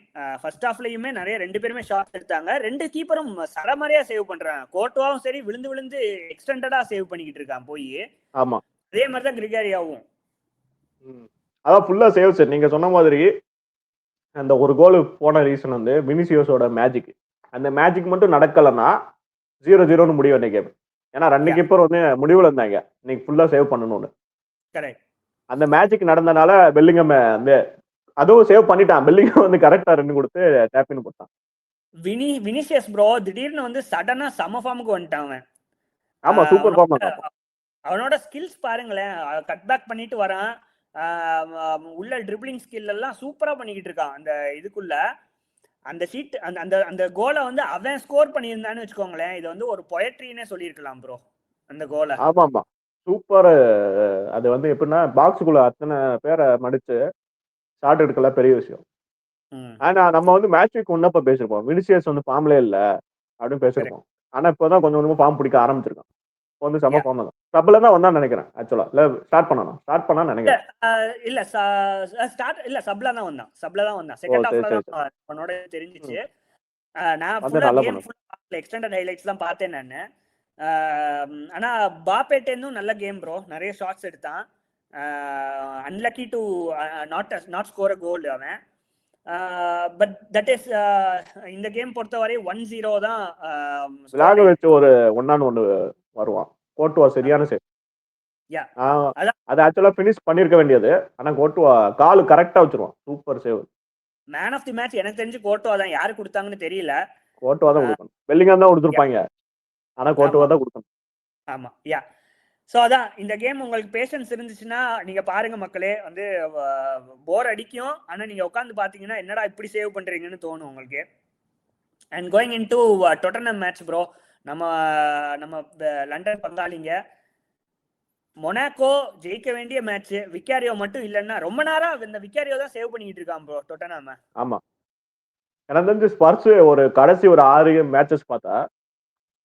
Speaker 1: ஃபர்ஸ்ட் ஹாஃப்லயுமே நிறைய 2 பேருமே ஷாட்ஸ் எடுத்தாங்க. 2 கீப்பரும் சரமாரியா சேவ் பண்றாங்க. கோர்ட்டுவாவும் சரி விழுந்து விழுந்து எக்ஸ்டெண்டடா சேவ் பண்ணிக்கிட்டு இருக்கான் போய்.
Speaker 2: ஆமா,
Speaker 1: அதே மாதிரி தான் கிரிகாரியாவும்.
Speaker 2: அதான் ஃபுல்லா சேவ்ஸ். நீங்க சொன்ன மாதிரி அந்த ஒரு கோல் போன ரீசன் வந்து வினிசியோஸோட மேஜிக். அந்த மேஜிக் மட்டும் நடக்கலன்னா 0-0 முடிவு அந்த கேம். ஏன்னா 2 கீப்பர் வந்து முடிவுல இருந்தாங்க இன்னைக்கு ஃபுல்லா சேவ் பண்ணணும்னு. அந்த மேஜிக் நடந்தனால பெல்லிங்கம் வந்து அதுவும் சேவ் பண்ணிட்டான். பெல்லிங்கம் வந்து கரெக்டா 2 கொடுத்து டேப்பின் போட்டான்.
Speaker 1: வினிசியஸ் ப்ரோ திடீர்னு வந்து சடனா சம ஃபார்முக்கு வந்துட்டான் அவன்.
Speaker 2: ஆமா, சூப்பர் ஃபார்ம்.
Speaker 1: அவனோட ஸ்கில்ஸ் பாருங்களேன். கட் பேக் பண்ணிட்டு வரான், உள்ள ட்ரிப்ளிங் ஸ்கில் எல்லாம் சூப்பரா பண்ணிக்கிட்டு இருக்கான். அந்த இதுக்குள்ள அந்த ஷீட் அந்த அந்த கோலை வந்து அவன் ஸ்கோர் பண்ணியிருந்தான்னு வச்சுக்கோங்களேன், இது வந்து ஒரு பொயட்ரினே சொல்லியிருக்கலாம் ப்ரோ அந்த கோலை.
Speaker 2: ஆமா ஆமா, சூப்பர். அது வந்து எப்படின்னா பாக்ஸுக்குள்ள அத்தனை பேரை மடிச்சு ஷாட் எடுக்கல, பெரிய விஷயம். ஆனா நம்ம வந்து மேட்சுக்கு ஒன்னப்ப பேசிருப்போம், வினிசியஸ் வந்து ஃபார்ம்ல இல்ல அப்படின்னு பேசிருப்போம். ஆனா இப்பதான் கொஞ்சம் கொஞ்சமா ஃபார்ம் பிடிக்க ஆரம்பிச்சிருக்கான். வந்து செம ஃபார்ம் தான். சப்ல தான் வந்தா நினைக்கிறேன். ஆக்சுவலா இல்ல ஸ்டார்ட் பண்ணா நினைக்கிறேன்.
Speaker 1: இல்ல ஸ்டார்ட் இல்ல சப்ல தான் வந்தான். செகண்ட் ஹாஃப்ல தான் அவனோட தெரிஞ்சிச்சு. நான் ஃபுல்லா கேம் ஃபுல்லா எக்ஸ்டெண்டட் ஹைலைட்ஸ் தான் பார்த்தேன் நானு. ஆனா பாப்பேட்டேனும் நல்ல கேம் ப்ரோ. நிறைய ஷாட்ஸ் எடுத்தான். Unlucky to not score a goal அவன். பட் தட் இஸ் இந்த கேம் பொறுத்தவரை 1-0 தான்.
Speaker 2: விளாக வச்சு ஒரு 1-on-1 வருவான். கோர்ட்டுவா சரியான சேவ். அது ஆக்சுவலா ஃபினிஷ் பண்ணிருக்க வேண்டியது. ஆனா கோர்ட்டுவா கால் கரெக்டா வச்சிருவான். Super save.
Speaker 1: Man of the match எனக்கு தெரிஞ்சு கோர்ட்டுவா தான். யாரு கொடுத்தாங்கன்னு தெரியல.
Speaker 2: கோர்ட்டுவா தான் கொடுக்கணும். பெல்லிங்காம் தான் கொடுத்துருப்பாங்க. ஆனா கோர்ட்டுவா தான் கொடுக்கணும்.
Speaker 1: ஆமா, யா. ஸோ அதான் இந்த கேம் உங்களுக்கு பேஷன்ஸ் இருந்துச்சுன்னா நீங்க பாருங்க மக்களே. வந்து போர் அடிக்கும், ஆனா நீங்க உட்காந்து பாத்தீங்கன்னா என்னடா இப்படி சேவ் பண்றீங்கன்னு தோணும் உங்களுக்கு. And going into Tottenham match bro. நம்ம லண்டன் பங்காளிங்க மொனாக்கோ ஜெயிக்க வேண்டிய மேட்ச். விக்காரியோ மட்டும் இல்லைன்னா ரொம்ப நேரம் இந்த விக்காரியோ தான் சேவ் பண்ணிட்டு இருக்கான் ப்ரோ டொட்டனம்.
Speaker 2: ஆமா, எனக்கு தெரிஞ்சு ஸ்பர்ஸ் ஒரு கடைசி ஒரு 6 மேட்சஸ் பார்த்தா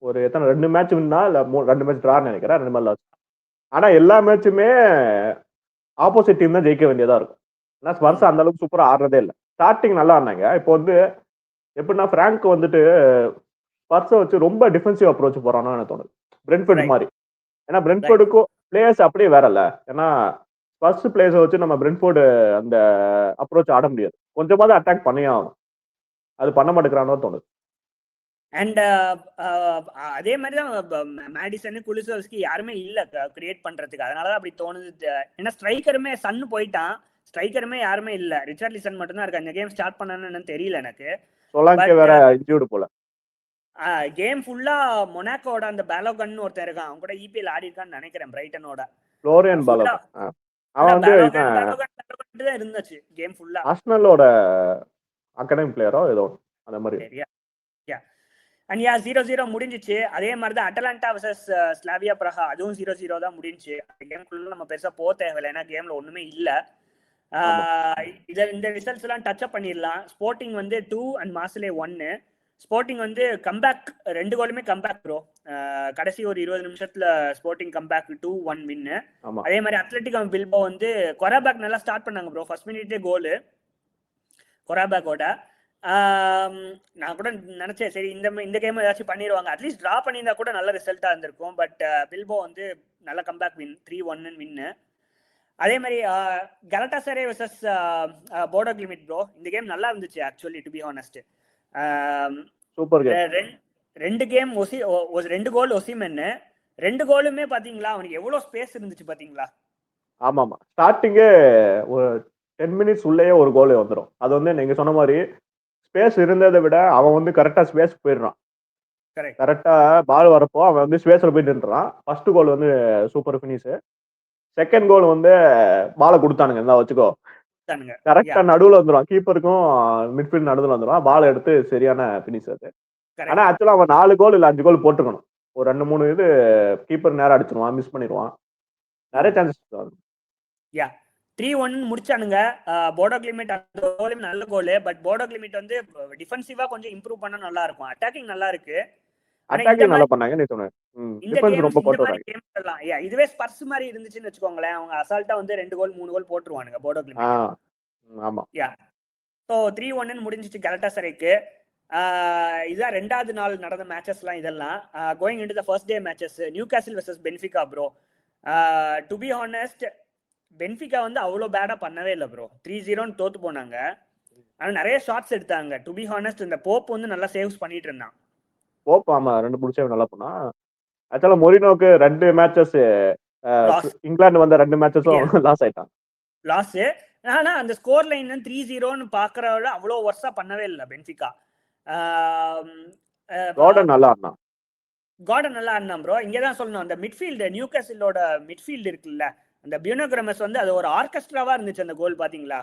Speaker 2: ஒரு எத்தனை 2 மேட்ச் வின்னா இல்ல 2 மேட்ச் டிரான்னு நினைக்கிறேன், 2 மேட்ச் லாஸ். ஆனா எல்லா மேட்சுமே ஆப்போசிட் டீம் தான் ஜெயிக்க வேண்டியதா இருக்கும். ஏன்னா ஸ்பர்ஸ் அந்த அளவுக்கு சூப்பரா ஆடுறதே இல்லை. ஸ்டார்டிங் நல்லா ஆடினாங்க. இப்போ வந்து எப்படின்னா பிராங்க் வந்துட்டு ஸ்பர்ஸை வச்சு ரொம்ப டிஃபென்சிவ் அப்ரோச் போறானோ எனக்கு தோணுது, பிரென்ஃபோர்ட் மாதிரி. ஏன்னா பிரென்ஃபோர்டுக்கும் பிளேயர்ஸ் அப்படியே வேறல்ல. ஏன்னா ஃபர்ஸ்ட் பிளேயர்ஸை வச்சு நம்ம பிரென்ஃபோர்டு அந்த அப்ரோச் ஆட முடியாது. கொஞ்சமாவது அட்டாக் பண்ணியே ஆகணும். அது பண்ண மாட்டேங்கிறானோ தோணுது.
Speaker 1: அண்ட் அதே மாதிரி தான் மேடிசன், குலிசோவ்ஸ்கி யாருமே இல்ல கிரியேட் பண்றதுக்கு. அதனாலதான் அப்படி தோணுது. ஏன்னா ஸ்ட்ரைக்கருமே சன் போயிட்டான், ஸ்ட்ரைக்கருமே யாருமே இல்ல. ரிச்சர்ட்லிசன் மட்டும் தான் இருக்கு. இந்த கேம் ஸ்டார்ட் பண்ணணும்னு தெரியல எனக்கு.
Speaker 2: சொலாங்கே வேற இன்ஜூர்டு போல.
Speaker 1: கேம் ஃபுல்லா மொனாக்கோட அந்த பேலோகன் ஒருத்தர் இருக்கான், அவன் கூட இபிஎல் ஆடி இருக்கான்னு நினைக்கிறேன், பிரைட்டனோட.
Speaker 2: ஃப்ளோரியன் பேலோகன். அவன் வந்து
Speaker 1: தான் இருந்துச்சு கேம் ஃபுல்லா.
Speaker 2: ஆர்சனலோட அகாடமி பிளேயரோ ஏதோ அந்த மாதிரி.
Speaker 1: சரியா? அண்ட் 0-0 முடிஞ்சிச்சு. அதே மாதிரி தான் அட்டலாண்டா வர்சஸ் ஸ்லாவியா பிரஹா, அதுவும் 0-0 தான் முடிஞ்சிச்சு. கேம்குள்ள நம்ம பெருசா போக தேவையில்லை, ஏன்னா கேம்ல ஒண்ணுமே இல்ல. இந்த ரிசல்ட்ஸ் எல்லாம் டச் அப் பண்ணிடலாம். ஸ்போர்ட்டிங் வந்து 2 அண்ட் மார்சலே 1. ஸ்போர்ட்டிங் வந்து கம்பேக், 2 கோலுமே கம்பேக் ப்ரோ. கடைசி ஒரு 20 நிமிஷத்துல ஸ்போர்ட்டிங் கம்பேக் 2-1 வின்னு. அதே மாதிரி அத்லெட்டிகோ பில்போ வந்து கொராபேக் நல்லா ஸ்டார்ட் பண்ணாங்க ப்ரோ. ஃபர்ஸ்ட் மினிட்டே கோலு கொராபேக்கோட. நான் கூட நினைச்சேன் சரி இந்த கேம் ஏதாச்சும் பண்ணிடுவாங்க, அட்லீஸ்ட் டிரா பண்ணியிருந்தா கூட நல்ல ரிசல்ட்டா இருந்திருக்கும். பட் பில்போ வந்து நல்ல கம்பேக் வின், 3-1 வின்னு. அதே மாதிரி கலட்டாசரே வர்சஸ் போர்டோ கிளிமிட் ப்ரோ, இந்த கேம் நல்லா இருந்துச்சு actually, to be honest.
Speaker 2: Super game.
Speaker 1: 2 game 2 கோல் ஒசிமென், 2 கோலுமே பாத்தீங்களா அவனுக்கு எவ்வளவு ஸ்பேஸ் இருந்துச்சு பாத்தீங்களா?
Speaker 2: ஆமா ஆமா, ஸ்டார்டிங்கே ஒரு 10 மினிட்ஸ் உள்ளேயே ஒரு கோல் வந்துடும். அது வந்து நீங்க சொன்ன மாதிரி ஸ்பேஸ் இருந்ததை விட அவன் வந்து கரெக்டா ஸ்பேஸ் போயிடுறான். கரெக்டா பால் வரப்போ அவன் வந்து ஸ்பேஸ்ல போய் நின்றான். ஃபர்ஸ்ட் கோல் வந்து சூப்பர் பினிஷ். செகண்ட் கோல் வந்து பாலை கொடுத்தானுங்க, என்ன வச்சுக்கோ, கரெக்டா நடுவுல வந்துடும், கீப்பருக்கும் மிட்ஃபீல்ட் நடுவுல வந்துடும், பால் எடுத்து சரியான பினிஷ் அது. ஆனா ஆக்சுவலா அவன் 4 கோல் இல்ல 5 கோல் போட்டுக்கணும். ஒரு 2-3 இது கீப்பர் நேரம் அடிச்சிருவான், மிஸ் பண்ணிடுவான், நிறைய சான்சஸ்.
Speaker 1: 3-1 முடிச்சானுங்க. போர்டோ கிளிமிட் அந்த கோலும் நல்ல கோல். பட் போர்டோ கிளிமிட் வந்து டிஃபென்சிவா கொஞ்சம் இம்ப்ரூவ் பண்ணா நல்லா இருக்கும். அட்டாக்கிங் நல்லா இருக்கு,
Speaker 2: அட்டாக்கிங் நல்லா பண்ணாங்க. நீ சொன்ன டிஃபென்ஸ் ரொம்ப போட்டு
Speaker 1: வராங்க. இதுவே ஸ்பர்ஸ் மாதிரி இருந்துச்சுன்னு வெச்சுக்கோங்களேன், அவங்க அசால்ட்டா வந்து 2 கோல் 3 கோல் போட்டுருவானுங்க போர்டோ கிளிமிட்.
Speaker 2: ஆமா.
Speaker 1: சோ 3-1 முடிஞ்சிச்சு கலட்டாசரேக்கு. இதுதான் 2வது நாள் நடந்த மேட்சஸ்லாம் இதெல்லாம். Going into the first day matches, Newcastle versus Benfica bro. To be honest Benfica வந்து அவ்வளோ பேடா பண்ணவே இல்லை ப்ரோ. 3-0 தோத்து போனாங்க. ஆனால் நிறைய ஷாட்ஸ் எடுத்தாங்க. டு பி ஹானஸ்ட் இந்த போப் வந்து நல்லா சேவ்ஸ் பண்ணிட்டு இருந்தான்.
Speaker 2: போப் ஆமா 2 சேவ் நல்லா பண்ணா. ஆக்சுவலா மொரினோக்கு 2 மேட்சஸ் இங்கிலாந்து வந்த 2 மேட்சஸும் லாஸ் ஆயிட்டான்.
Speaker 1: லாஸ். ஆனா அந்த ஸ்கோர் லைன் 3-0 பாக்குறவள அவ்வளோ வர்ஸா பண்ணவே இல்லை பென்ஃபிகா.
Speaker 2: கார்டன் நல்லா ஆடினான்.
Speaker 1: கார்டன் நல்லா ஆடினான் ப்ரோ. இங்கதான் சொல்லணும், அந்த மிட்ஃபீல்டு நியூகாசிலோட மிட்ஃபீல்டு இருக்குல்ல, அந்த பியூனோ கிரமஸ் வந்து அது ஒரு ஆர்கெஸ்ட்ராவா இருந்துச்சு அந்த கோல். பாத்தீங்களா?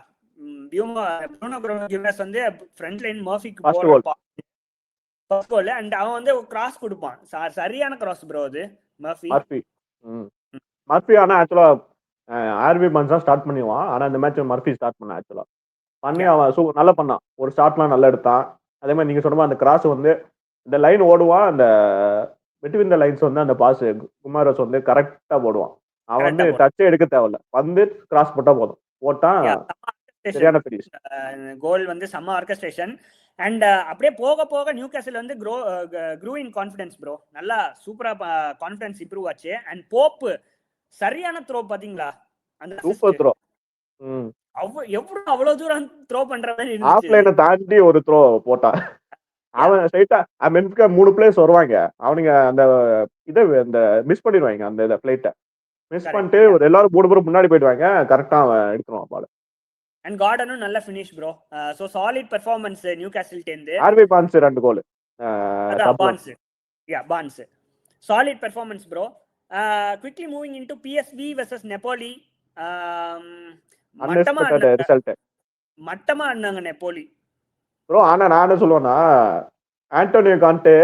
Speaker 1: பியூனோ கிரமஸ் வந்து ஃப்ரண்ட் லைன் மர்ஃபிக்கு போற ஃபர்ஸ்ட் கோல், அண்ட் அவன் வந்து கிராஸ் கொடுப்பான், சரியான கிராஸ் ப்ரோ அது.
Speaker 2: மர்ஃபி ஆனா ஆக்சுவலா ஆர்வி பன்ஸா ஸ்டார்ட் பண்ணிடுவான். ஆனா இந்த மேட்ச் மர்ஃபி ஸ்டார்ட் பண்ணான். ஆக்சுவலா பண்ணி அவன் நல்லா பண்ணான். ஒரு ஷாட்லாம் நல்லா எடுத்தான். அதே மாதிரி நீங்க சொன்ன அந்த கிராஸ் வந்து இந்த லைன் ஓடுவான், அந்த பிட்வீன் த லைன்ஸ் வந்து அந்த பாஸ் குமாரஸ் வந்து கரெக்டா போடுவான். அவன் வந்து டச்சே எடுக்க தேவையில்ல, வந்து கிராஸ் போட்டா போதும், போட்டா சரியான பினிஷ்.
Speaker 1: கோல் வந்து செம்ம ஆர்கெஸ்ட்ரேஷன். அண்ட் அப்படியே போக போக நியூகாசில் வந்து க்ரூ இன் கான்ஃபிடன்ஸ் ப்ரோ. நல்லா சூப்பரா கான்ஃபிடன்ஸ் இம்ப்ரூவ் ஆச்சு. அண்ட் போப் சரியான த்ரோ பாத்தீங்களா? அந்த
Speaker 2: சூப்பர் த்ரோ.
Speaker 1: அவ்வளவு தூரம் த்ரோ பண்ற மாதிரி
Speaker 2: ஆஃப் லைனை தாண்டி ஒரு த்ரோ போட்டா. அவன் ஸ்ட்ரைட்டா பென்ஃபிகா 3 பிளேயர்ஸ் வருவாங்க, அவனுங்க அந்த இதை அந்த மிஸ் பண்ணிடுவாங்க, அந்த பிளைட்டை மிஸ் பண்ணிட்டு ஒரு எல்லாரும் 3 பேரும் முன்னாடி போயிடுவாங்க. கரெக்டா அவன் எடுத்துருவான் பால்.
Speaker 1: அண்ட் கார்டனும் நல்ல finish bro. So solid performance Newcastle டேந்து.
Speaker 2: Harvey Barnes 2 goal.
Speaker 1: Barnes solid performance bro. Quickly moving into PSV versus Napoli. மட்டமா ஆனாங்க நெப்போலி
Speaker 2: ப்ரோ. ஆனா நான் என்ன சொல்லுவேன்னா, ஆண்டோனியோ கான்டே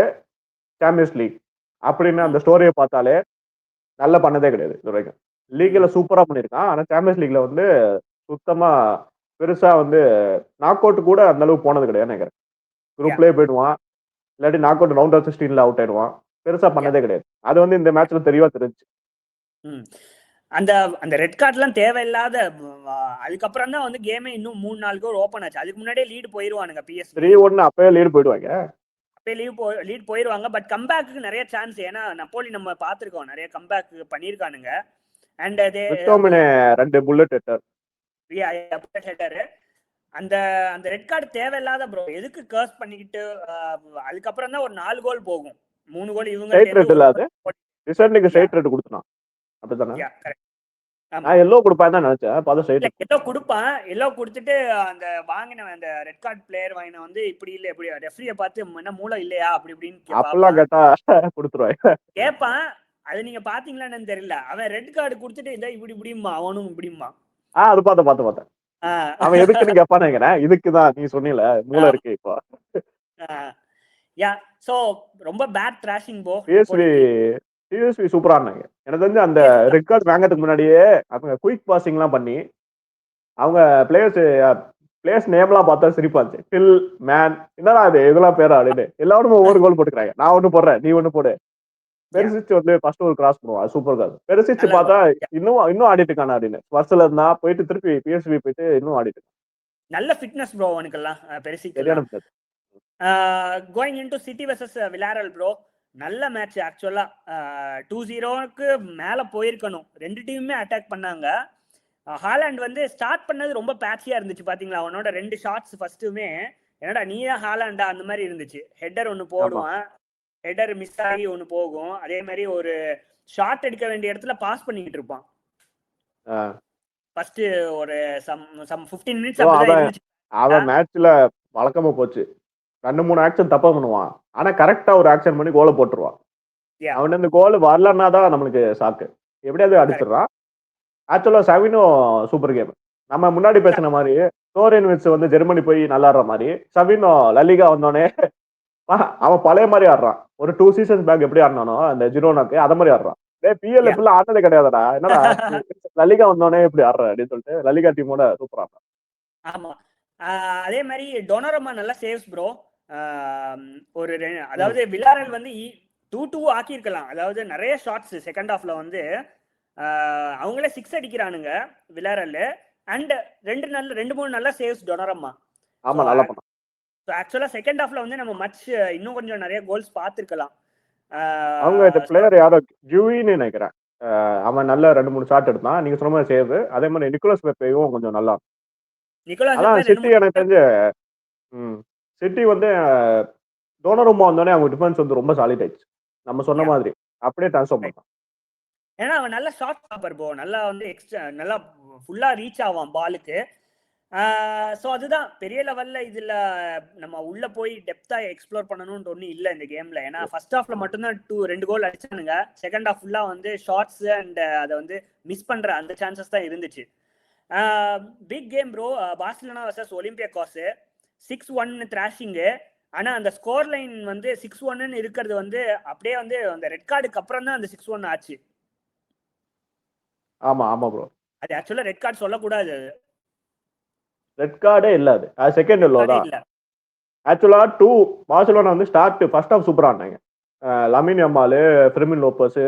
Speaker 2: சாம்பியன்ஸ் லீக் அப்படின்னு அந்த ஸ்டோரியை பார்த்தாலே நல்லா பண்ணதே கிடையாது இது வரைக்கும். லீக்ல சூப்பரா பண்ணிருக்கான், ஆனா சாம்பியன்ஸ் லீக்ல வந்து சுத்தமா பெருசா வந்து நாக் அவுட் கூட அந்த அளவுக்கு போனது கிடையாது நினைக்கிறேன். குரூப்லயே போயிடுவான், இல்லாட்டி நாக் அவுட் ரவுண்ட் ஆஃப் 16ல அவுட் ஆயிடுவான். பெருசா பண்ணதே கிடையாது. அது வந்து இந்த மேட்ச்ல தெளிவா தெரிஞ்சுச்சு.
Speaker 1: அந்த அந்த ரெட் கார்ட்லாம் தேவையில்லாத. அதுக்கப்புறம் தான் வந்து கேமே இன்னும் 3-4 கோல் ஓப்பன் ஆச்சு. அதுக்கு முன்னாடியே லீடு போயிருவானுங்க பிஎஸ்வி.
Speaker 2: 3-1 அப்பவே லீடு போயிடுவாங்க.
Speaker 1: அப்பயே லீட் போயிருவாங்க. பட் கம்பேக்கு நிறைய சான்ஸ். ஏன்னா நப்போலி நம்ம பார்த்துருக்கோம், நிறைய கம்பேக் பண்ணியிருக்கானுங்க. And
Speaker 2: McTominay 2 bullet header.
Speaker 1: அந்த அந்த ரெட் கார்டு தேவையில்லாத ப்ரோ. எதுக்கு கர்ஸ் பண்ணிக்கிட்டு அதுக்கப்புறம் தான் ஒரு 4 கோல் போகும். 3 கோல் இவங்க
Speaker 2: ஸ்ட்ரைட் ரெட் இல்ல, அது ரிசர்ட்க்கு ஸ்ட்ரைட் ரெட் கொடுத்தான். அப்படிதானே? நான் எல்லோ கொடுப்பான்னு தான் நினைச்சேன். பார்த்தா ஸ்ட்ரைட்
Speaker 1: எல்லோ கொடுப்பான். எல்லோ கொடுத்துட்டு அந்த வாங்கின அந்த ரெட் கார்டு பிளேயர் வாங்கின வந்து இப்படி இல்ல இப்படி ரெஃப்ரியை பார்த்து என்ன மூளை இல்லையா அப்படி இப்படின்னு
Speaker 2: அப்பெல்லாம் கேட்டா கொடுத்துருவாங்க.
Speaker 1: கேட்பான். அது நீங்க பாத்தீங்களான்னு தெரியல. அவன் ரெட் கார்டு கொடுத்துட்டு இந்த இப்படி இப்படிமா அவனும் இப்படிமா.
Speaker 2: அது பார்த்தேன். அவன் எதுக்குன்னு கேட்பான்னு நினைக்கிறேன். இதுக்குதான் நீ சொன்னீல மூளை இருக்கு இப்போ.
Speaker 1: யா சோ ரொம்ப பேட் ட்ராஷிங் போ.
Speaker 2: பிஎஸ்வி சூப்பரா இருந்தாங்க. எனக்கு தெரிஞ்சு அந்த ரெட் கார்டு வாங்கறதுக்கு முன்னாடியே அவங்க குயிக் பாசிங்லாம் பண்ணி அவங்க பிளேயர்ஸ் நேம்லாம் பார்த்தா சிரிப்பாச்சு. டில் மேன் என்னடா அது இதெல்லாம் பேரா அப்படின்னு எல்லாரும் ஒவ்வொரு கோல் போட்டுக்கிறாங்க. நான் ஒண்ணு போடுறேன், நீ ஒண்ணு போடு. பெருசிச் வந்து ஃபர்ஸ்ட் ஒரு கிராஸ் பண்ணுவான், சூப்பர் கால். பெருசிச் பார்த்தா இன்னும் ஆடிட்டு இருக்கானா அப்படின்னு வருஷத்துல இருந்தா போயிட்டு திருப்பி பிஎஸ்வி போயிட்டு இன்னும் ஆடிட்டு.
Speaker 1: நல்ல ஃபிட்னஸ் ப்ரோ அவனுக்கெல்லாம் பெருசிச். Going into City versus Villarreal bro. நல்ல மேட்ச் ஆக்சுவலா. 2-0க்கு மேல போயிருக்கணும். ரெண்டு டீமுமே அட்டாக் பண்ணாங்க. ஹாலாண்ட் வந்து ஸ்டார்ட் பண்ணது ரொம்ப பேட்சியா இருந்துச்சு பாத்தீங்களா. அவனோட 2 ஷாட்ஸ் ஃபர்ஸ்ட்டுமே என்னடா நீயா ஹாலாண்டா அந்த மாதிரி இருந்துச்சு. ஹெட்டர் ஒன்னு போடுவான், ஹெடர் மிஸ் ஆகி ஒன்னு போகும். அதே மாதிரி ஒரு ஷாட் எடுக்க வேண்டிய இடத்துல பாஸ் பண்ணிட்டு இருப்பான். ஃபர்ஸ்ட் ஒரு சம் 15 மினிட்ஸ் அப்படியே இருந்துச்சு.
Speaker 2: அவன் மேட்ச்ல வழக்கமா போச்சு. 2-3 ஆக்ஷன் தப்பா பண்ணுவான். ஆனா கரெக்டா ஒரு ஆக்ஷன் பண்ணி கோலை போட்டுருவான். அவன் இந்த கோல் வரலன்னா தான் நம்மளுக்கு சாக்கு. எப்படியாவது அடிச்சிடறான். ஆக்சுவலா சவினோ சூப்பர் கேம். நம்ம முன்னாடி பேசின மாதிரி சோரியன் விட்ஸ் வந்து ஜெர்மனி போய் நல்லா ஆடுற மாதிரி சவினோ லலிகா வந்தோடனே அவன் பழைய மாதிரி ஆடுறான். ஒரு 2 சீசன்ஸ் பேக் எப்படி ஆடினானோ அந்த ஜிரோனாக்கு அத மாதிரி ஆடுறான். பிஎல் எப்படிலாம் ஆடுனதே கிடையாதுடா. என்னடா லலிகா வந்தோடனே எப்படி ஆடுற அப்படின்னு சொல்லிட்டு லலிகா டீமோட சூப்பர் ஆடுறான்.
Speaker 1: ஆமா, அதே மாதிரி டொனரமா நல்லா சேவ்ஸ் ப்ரோ. ஒரு அதாவது வில்லாரல் வந்து 2-2 ஆக்கியிருக்கலாம். அதாவது நிறைய ஷாட்ஸ் செகண்ட் ஹாஃப்ல வந்து அவங்களே 6 அடிக்கிறானுங்க வில்லாரல். அண்ட் 2-3 நல்ல சேவ்ஸ் டொனரமா.
Speaker 2: ஆமா, நல்லா பண்ணான்.
Speaker 1: ஆக்சுவலா செகண்ட் ஹாஃப்ல வந்து நம்ம இன்னும் கொஞ்சம் நிறைய கோல்ஸ் பார்த்திருக்கலாம்.
Speaker 2: அவங்க பிளேயர் யாரோ ஜூயின்னு நினைக்கிறேன். அவன் நல்ல 2-3 ஷாட் எடுத்தான். நீங்க சொன்ன மாதிரி சேவ். அதே மாதிரி நிக்கோலஸ் பெப்பேயும் கொஞ்சம் நல்லா. அதான் சிட்டி எனக்கு தெரிஞ்சு சிட்டி வந்து டோனருமா வந்தோடனே அவங்க டிஃபென்ஸ் வந்து ரொம்ப சாலிட் ஆயிடுச்சு. நம்ம சொன்ன மாதிரி அப்படியே ட்ரான்ஸ்ஃபார் பண்ணான்.
Speaker 1: ஏன்னா அவன் நல்ல ஷாட் ஸ்டாப்பர் போ. நல்லா வந்து நல்லா ஃபுல்லா ரீச் ஆவான் பாலுக்கு. ஸோ அதுதான் பெரிய லெவல்ல இதுல நம்ம உள்ள போய் டெப்தா எக்ஸ்ப்ளோர் பண்ணணும்னு ஒன்றும் இல்லை இந்த கேம்ல. ஏன்னா ஃபர்ஸ்ட் ஹாஃப்ல மட்டும்தான் 2 கோல் அடிச்சானுங்க. செகண்ட் ஹாஃப் ஃபுல்லா வந்து ஷார்ட்ஸ் அண்ட் அதை வந்து மிஸ் பண்ற அந்த சான்சஸ் தான் இருந்துச்சு. Big game bro. Barcelona versus Olympiacos 6-1 thrashing. ஆனா அந்த ஸ்கோர் லைன் வந்து 6-1 இருக்கிறது வந்து அப்படியே வந்து அந்த ரெட் கார்டுக்கு அப்புறம் தான் அந்த 6-1 ஆச்சு.
Speaker 2: ஆமா ப்ரோ.
Speaker 1: அது ஆக்சுவலா ரெட் கார்டு சொல்லக்கூடாது.
Speaker 2: ரெட் கார்டே இல்ல, அது செகண்ட் எல்லோ தான். ஆக்சுவலா பார்சிலோனா வந்து ஸ்டார்ட் ஃபர்ஸ்ட் ஹாஃப் சூப்பரா ஆனாங்க. லமின் யமால், ஃபெர்மின் லோபஸ்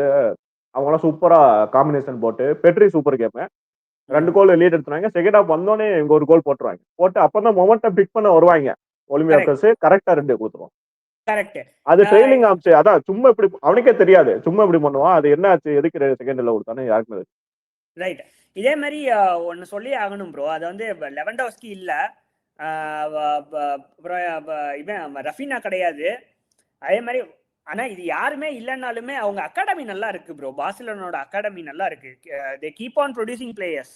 Speaker 2: அவங்களாம் சூப்பரா காம்பினேஷன் போட்டு Pedri super game 2 goal lead எடுத்தாங்க. செகண்ட் ஹாஃப் வந்தோடனே இவங்க ஒரு கோல் போட்டுருவாங்க. போட்டு அப்பதான் மொமெண்டம் பிக் பண்ண வருவாங்க ஒலிம்பியாகோஸ். கரெக்டா 2 கொடுத்துருவோம்.
Speaker 1: கரெக்ட்.
Speaker 2: அது ட்ரெயிலிங் ஆச்சு. அதான் சும்மா இப்படி அவனுக்கே தெரியாது. சும்மா இப்படி பண்ணுவான். அது என்ன ஆச்சு, எதுக்கு செகண்ட் எல்லோ கொடுத்தானே யாருக்குமே.
Speaker 1: ரைட். இதே மாதிரி ஒன்னு சொல்லி ஆகணும் ப்ரோ. அது வந்து லெவன்டோஸ்கி இல்ல, இவன் ரஃபீனா கிடையாது. அதே மாதிரி ஆனா இது யாருமே இல்லைன்னாலுமே அவங்க அகாடமி நல்லா இருக்கு ப்ரோ. பார்சிலோனாவோட அகாடமி நல்லா இருக்கு. They keep on producing players.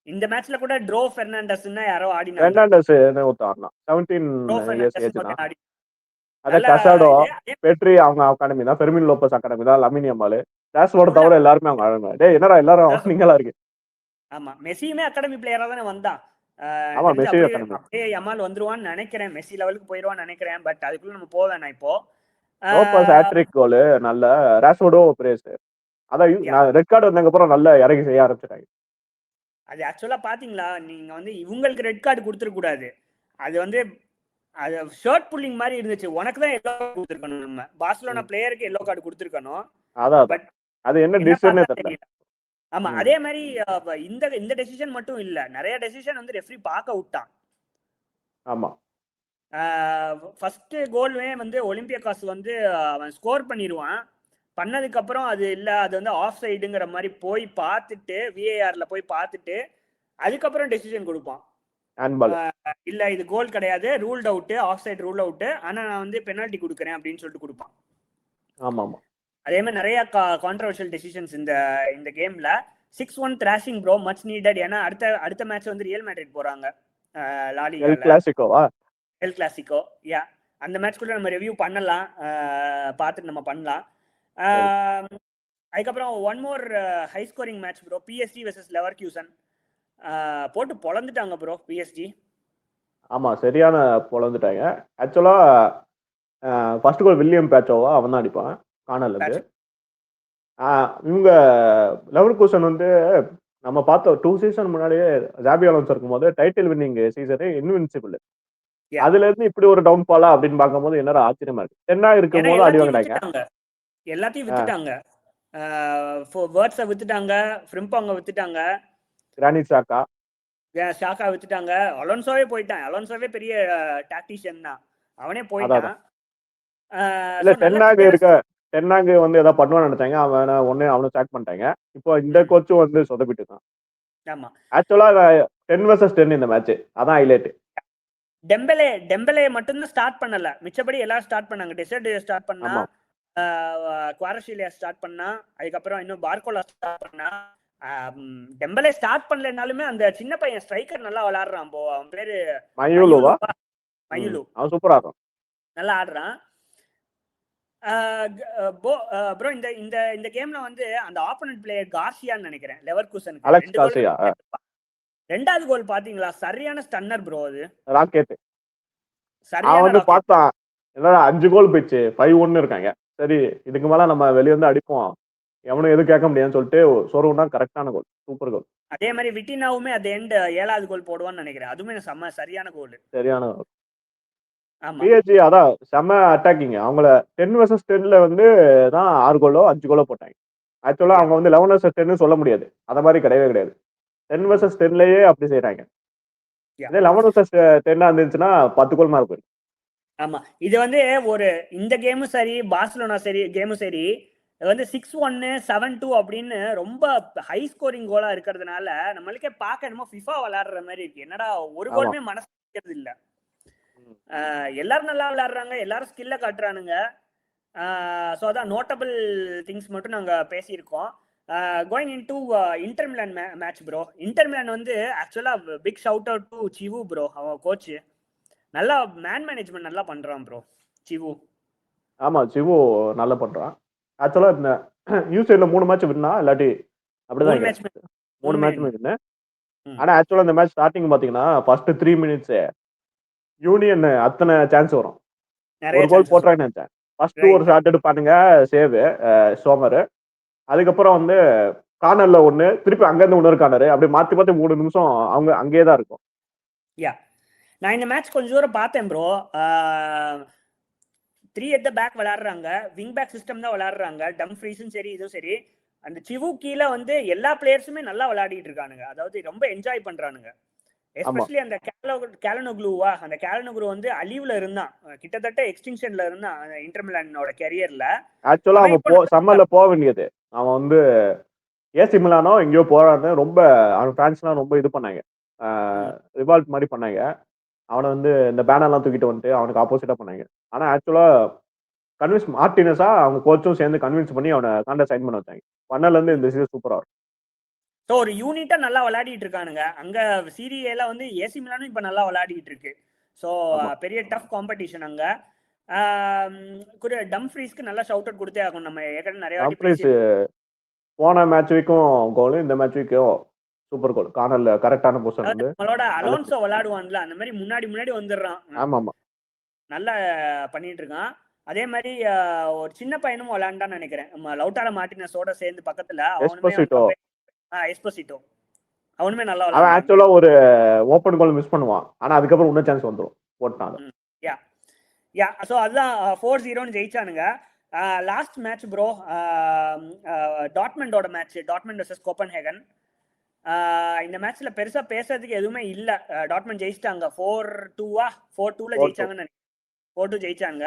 Speaker 1: இந்த மேட்ச்ல கூட ட்ரோ பெர்னாண்டஸ்னா யாரோ ஆடினாங்க.
Speaker 2: பெர்னாண்டஸ் ஆடினா 17 இயர்ஸ் ஏஜ் தான். அத கசாடோ, பெட்ரி அவங்க அகாடமி தான். ஃபெர்மின் லோபஸ் அகாடமி தான். லமின் யமால், ராஷ்வோர்ட் தவிர எல்லாரும் அவங்க ஆடுறாங்க. டேய் என்னடா எல்லாரும் நீங்களா இருக்கு.
Speaker 1: ஆமா, மெஸ்ஸியுமே அகாடமி பிளேயரா தானே வந்தான்.
Speaker 2: ஆமா, மெஸ்ஸி அகாடமி.
Speaker 1: அப்படியே யமால் வந்துருவான்னு நினைக்கிறேன். மெஸ்ஸி லெவலுக்கு போயிடுவான்னு நினைக்கிறேன். பட் அதுக்குள்ள நம்ம போக வேணாம் இப்போ.
Speaker 2: லோபஸ் ஹேட்ரிக் கோல் நல்ல. ராஷ்வோர்டோ பிரேஸ். அதான் ரெட் கார்டு வந்ததுக்கு அப்புறம் நல்ல இறங்கி செய்ய ஆரம்பிச்சிட்டாங்க.
Speaker 1: அது ஆக்சுவலா பாத்தீங்களா, நீங்க வந்து இவங்களுக்கு ரெட் கார்டு கொடுத்துட கூடாது. அது வந்து அது ஷர்ட் புல்லிங் மாதிரி இருந்துச்சு. உனக்கு தான் எல்லோ கார்டு கொடுத்துருக்கணும். நம்ம பார்சலோனா பிளேயருக்கு எல்லோ கார்டு கொடுத்துருக்கணும்.
Speaker 2: அதான்
Speaker 1: பட்
Speaker 2: அது என்ன டிசிஷனே தெரியல.
Speaker 1: ஆமா, அதே மாதிரி இந்த டெசிஷன் மட்டும் இல்ல, நிறைய டெசிஷன் வந்து ரெஃப்ரி பார்க்க விட்டான்.
Speaker 2: ஆமா,
Speaker 1: ஃபர்ஸ்ட் கோல்வே வந்து ஒலிம்பியாகாஸ் வந்து அவன் ஸ்கோர் பண்ணிடுவான். பண்ணதுக்கு அப்புறம் அது இல்ல, அது வந்து ஆஃப் சைடுங்கிற மாதிரி போய் பார்த்துட்டு விஏஆர்ல போய் பார்த்துட்டு அதுக்கப்புறம் டெசிஷன் கொடுப்பான். இல்ல இது கோல் கிடையாது, ruled out, offside rule out, ஆனா நான் வந்து பெனால்டி கொடுக்குறேன் அப்படின்னு சொல்லிட்டு கொடுப்பான்.
Speaker 2: ஆமா ஆமா,
Speaker 1: அதே மாதிரி நிறைய கான்ட்ரவர்ஷியல் டெசிஷன்ஸ் இந்த கேம்ல. 6-1 த்ராஷிங் ப்ரோ, மச் நீடட். ஏன்னா அடுத்த மேட்ச் வந்து ரியல் மேட்ரிட் போறாங்க
Speaker 2: எல் கிளாசிக்கோவா,
Speaker 1: எல் கிளாசிக்கோ. யா, அந்த மேட்ச் கூட நம்ம ரிவ்யூ பண்ணலாம், பார்த்துட்டு நம்ம பண்ணலாம். அதுக்கப்புறம் one more high scoring match bro, PSG versus Leverkusen. போட்டு பொளந்துட்டாங்க ப்ரோ பிஎஸ்ஜி.
Speaker 2: ஆமா, சரியான பொளந்துட்டாங்க. ஆக்சுவலா ஃபர்ஸ்ட் கோல் வில்லியம் பேச்சோவா அவன் தான் அடிப்பான் கார்னர்ல இருந்து. இவங்க லெவர்கூசன் வந்து நம்ம பார்த்த 2 சீசன் முன்னாடியே ஜாபி அலோன்சோ இருக்கும்போது டைட்டில் வின்னிங் சீசனே இன்வின்சிபிள். அதுல இருந்து இப்படி ஒரு டவுன் ஃபாலா அப்படின்னு பார்க்கும்போது என்னடா ஆச்சரியமா இருக்கு. தென்னா இருக்கும் போது அடி வாங்கிட்டாங்க,
Speaker 1: எல்லாத்தையும் வித்துட்டாங்க. வேர்ட்ஸை வித்துட்டாங்க, ஃப்ரிம்பாங்க வித்துட்டாங்க,
Speaker 2: கிரானிட்
Speaker 1: ஷாக்கா வித்துட்டாங்க, அலோன்சோவே போயிட்டான். அலோன்சோவே பெரிய டாக்டிஷியன் தான், அவனே போயிட்டான்.
Speaker 2: இல்ல டென்னாக் வந்து ஏதாவது பண்ணுவான்னு நினைச்சாங்க, அவனை சாக் பண்ணிட்டாங்க. இப்போ இந்த கோச்சும் வந்து சொதப்பிட்டு தான்.
Speaker 1: ஆமா,
Speaker 2: ஆக்சுவலா 10 vs 10 இந்த மேட்ச், அதான் ஹைலைட்.
Speaker 1: டெம்பலே மட்டும்தான் ஸ்டார்ட் பண்ணல, மிச்சபடி எல்லாரும் ஸ்டார்ட் பண்ணாங்க. டெசர்ட் ஸ்டார்ட் பண்ணா, குவாரஷீலியா ஸ்டார்ட் பண்ணா, அதுக்கப்புறம் இன்னும் பார்கோலா ஸ்டார்ட் பண்ணா. டெம்பலே ஸ்டார்ட் பண்ணலனாலுமே அந்த சின்ன பையன் ஸ்ட்ரைக்கர் நல்லா விளையாடுறான் போ. அவன் பேரு மயுலு.
Speaker 2: அவன் சூப்பரா ஆடுறான்,
Speaker 1: நல்லா ஆடுறான். ப்ரோ இந்த கேம்ல வந்து அந்த ஆப்போனன்ட் பிளேயர் கார்சியான்னு நினைக்கிறேன், லெவர்கூசனுக்கு ரெண்டாவது கோல் பாத்தீங்களா? சரியான ஸ்டன்னர் ப்ரோ, அது ராக்கெட்.
Speaker 2: அவன் வந்து பார்த்தான், என்னடா 5 கோல் போயிடுச்சு, 5-1 இருக்காங்க, சரி இதுக்கு மேல நம்ம வெளிய வந்து அடிப்போம், எவனும் எதுவும் கேட்க முடியாதுன்னு சொல்லிட்டு சொருவுனா கரெக்டான கோல், சூப்பர் கோல். அதே
Speaker 1: மாதிரி விட்டினாவுமே அது எண்ட் 7வது கோல் போடுவான்னு நினைக்கிறேன், அதுவுமே சரியான கோல்,
Speaker 2: சரியான கோல். பிஎஸ்ஜி அதான் செம்ம அட்டாக்கிங். அவங்கள 10 vs 10ல வந்து தான் 6 கோலோ 5 கோலோ போட்டாங்க. ஆக்சுவலா அவங்க வந்து 11 vs 10 சொல்ல முடியாது, அத மாதிரி கிடையவே கிடையாது. 10 vs 10லயே அப்படி செய்யறாங்க. இதே 11 vs 10 இருந்துச்சுன்னா 10 கோல் மார்க் போயிடும்.
Speaker 1: ஆமா, இது வந்து ஒரு இந்த கேமும் சரி, பார்சலோனா சரி கேமும் சரி வந்து 6-1 7-2 அப்படின்னு ரொம்ப ஹை ஸ்கோரிங் கோலா இருக்கிறதுனால நம்மளுக்கே பார்க்க என்னமோ ஃபிஃபா விளையாடுற மாதிரி இருக்கு. என்னடா ஒரு கோலுமே மனசு நிக்கிறது இல்ல. எல்லாரும் நல்லா விளையாடுறாங்க, எல்லாரும் ஸ்கில்ல காட்டுறானுங்க. ஸோ அதான் நோட்டபிள் திங்ஸ் மட்டும் நாங்க பேசியிருக்கோம். Going into Inter Milan match bro. Inter Milan வந்து ஆக்சுவலா big shout out to Chivu bro, அவன் கோச் நல்லா மேன் மேனேஜ்மெண்ட் நல்லா பண்றான் ப்ரோ சிவு.
Speaker 2: ஆமா, சிவு நல்லா பண்றான். ஆக்சுவலா இந்த யூசிஎல்ல 3 மேட்ச் வின்னா, இல்லாட்டி அப்படிதான் 3 மேட்ச் வின்னு. ஆனா ஆக்சுவலா இந்த மேட்ச் ஸ்டார்டிங் பாத்தீங்கன்னா ஃபர்ஸ்ட் 3 minutes யூனியன் அத்தனை சான்ஸ் வரும், ஒரு கோல் போட்டுறான்னு நினைச்சேன். ஃபர்ஸ்ட் ஒரு ஷாட் எடுப்பானுங்க, சேவ் சோமர். அதுக்கப்புறம் வந்து கார்னர்ல ஒண்ணு, திருப்பி அங்க இருந்து இன்னொரு கார்னர், அப்படி மாத்தி மாத்தி 3 நிமிஷம் அவங்க அங்கேயே தான் இருக்கும்.
Speaker 1: நான் இந்த மேட்ச் கொஞ்சம் தூரம் பார்த்தேன் ப்ரோ. 3 at the back விளையாடுறாங்க, விங் பேக் சிஸ்டம் தான் விளையாடுறாங்க. டம்ஃப்ரீஸும் சரி இதுவும் சரி, அந்த சிவு கீழே வந்து எல்லா பிளேயர்ஸுமே நல்லா விளையாடிட்டு இருக்கானுங்க, அதாவது ரொம்ப என்ஜாய் பண்றானுங்க. எஸ்பெஷலி அந்த கேலனோக்ளூவா, அந்த கேலனோக்ளூ வந்து அலீவ்ல இருந்தான், கிட்டத்தட்ட எக்ஸ்டிங்ஷன்ல இருந்தான் இன்டர் மிலானோட கரியர்ல.
Speaker 2: ஆக்சுவலா அவன் சம்மர்ல போக வேண்டியது, அவன் வந்து ஏசி மிலானோ எங்கேயோ போறான்னு ரொம்ப அவன் ஃபேன்ஸ்லாம் ரொம்ப இது பண்ணாங்க, ரிவால்ட் மாதிரி பண்ணாங்க. அவனை வந்து இந்த பேனர்லாம் தூக்கிட்டு வந்துட்டு அவனுக்கு ஆப்போசிட்டா பண்ணாங்க. ஆனா ஆக்சுவலா கன்வின்ஸ் மார்டினஸா அவங்க கோச்சும் சேர்ந்து கன்வின்ஸ் பண்ணி அவனை கான்ட்ராக்ட் சைன் பண்ண வச்சாங்க. பண்ணல இருந்து இந்த சீசன் சூப்பரா இருக்கும்.
Speaker 1: ஸோ ஒரு யூனிட்டா நல்லா விளையாடிட்டு இருக்கானுங்க அங்க. சீரியேல வந்து ஏசி மிலானும் இப்ப நல்லா விளையாடிட்டு இருக்கு. ஸோ பெரிய டஃப் காம்படிஷன் அங்க. டம்ஃப்ரீஸ்க்கு நல்லா ஷவுட் அவுட் கொடுத்தே ஆகும். நம்ம ஏற்கனவே நிறைய வாட்டி
Speaker 2: போன மேட்ச் வீக்கும் கோல், இந்த மேட்ச் வீக்கும் சூப்பர் கோல், கார்னர்ல கரெக்டான பொசிஷன் வந்து
Speaker 1: நம்மளோட அலோன்சோ விளையாடுவான்ல, அந்த மாதிரி முன்னாடி வந்துடுறான்.
Speaker 2: ஆமா ஆமா, நல்லா
Speaker 1: பண்ணிட்டு இருக்கான். அதே மாதிரி ஒரு சின்ன பையனும் விளையாண்டான்னு நினைக்கிறேன், லவுட்டாரோ மார்டினஸோட சேர்ந்து பக்கத்துல. எஸ்போசிட்டோ அவனுமே நல்லா விளையாடுறான்.
Speaker 2: ஆக்சுவலா ஒரு ஓபன் கோல் மிஸ் பண்ணுவான், ஆனா அதுக்கப்புறம் இன்னும் சான்ஸ் வந்துரும் போட்டான்.
Speaker 1: யா ஸோ அதுதான் 4-0 ஜெயிச்சானுங்க. லாஸ்ட் மேட்ச் ப்ரோ, டாட்மண்டோட மேட்ச், டாட்மண்ட் vs கோப்பன்ஹேகன். இந்த மேட்ச்ல பெருசா பேசுறதுக்கு எதுவுமே இல்ல. டாட்மண்ட் ஜெயிச்சிட்டாங்க 4-2 ஜெயிச்சாங்கன்னு 4-2 ஜெயிச்சாங்க.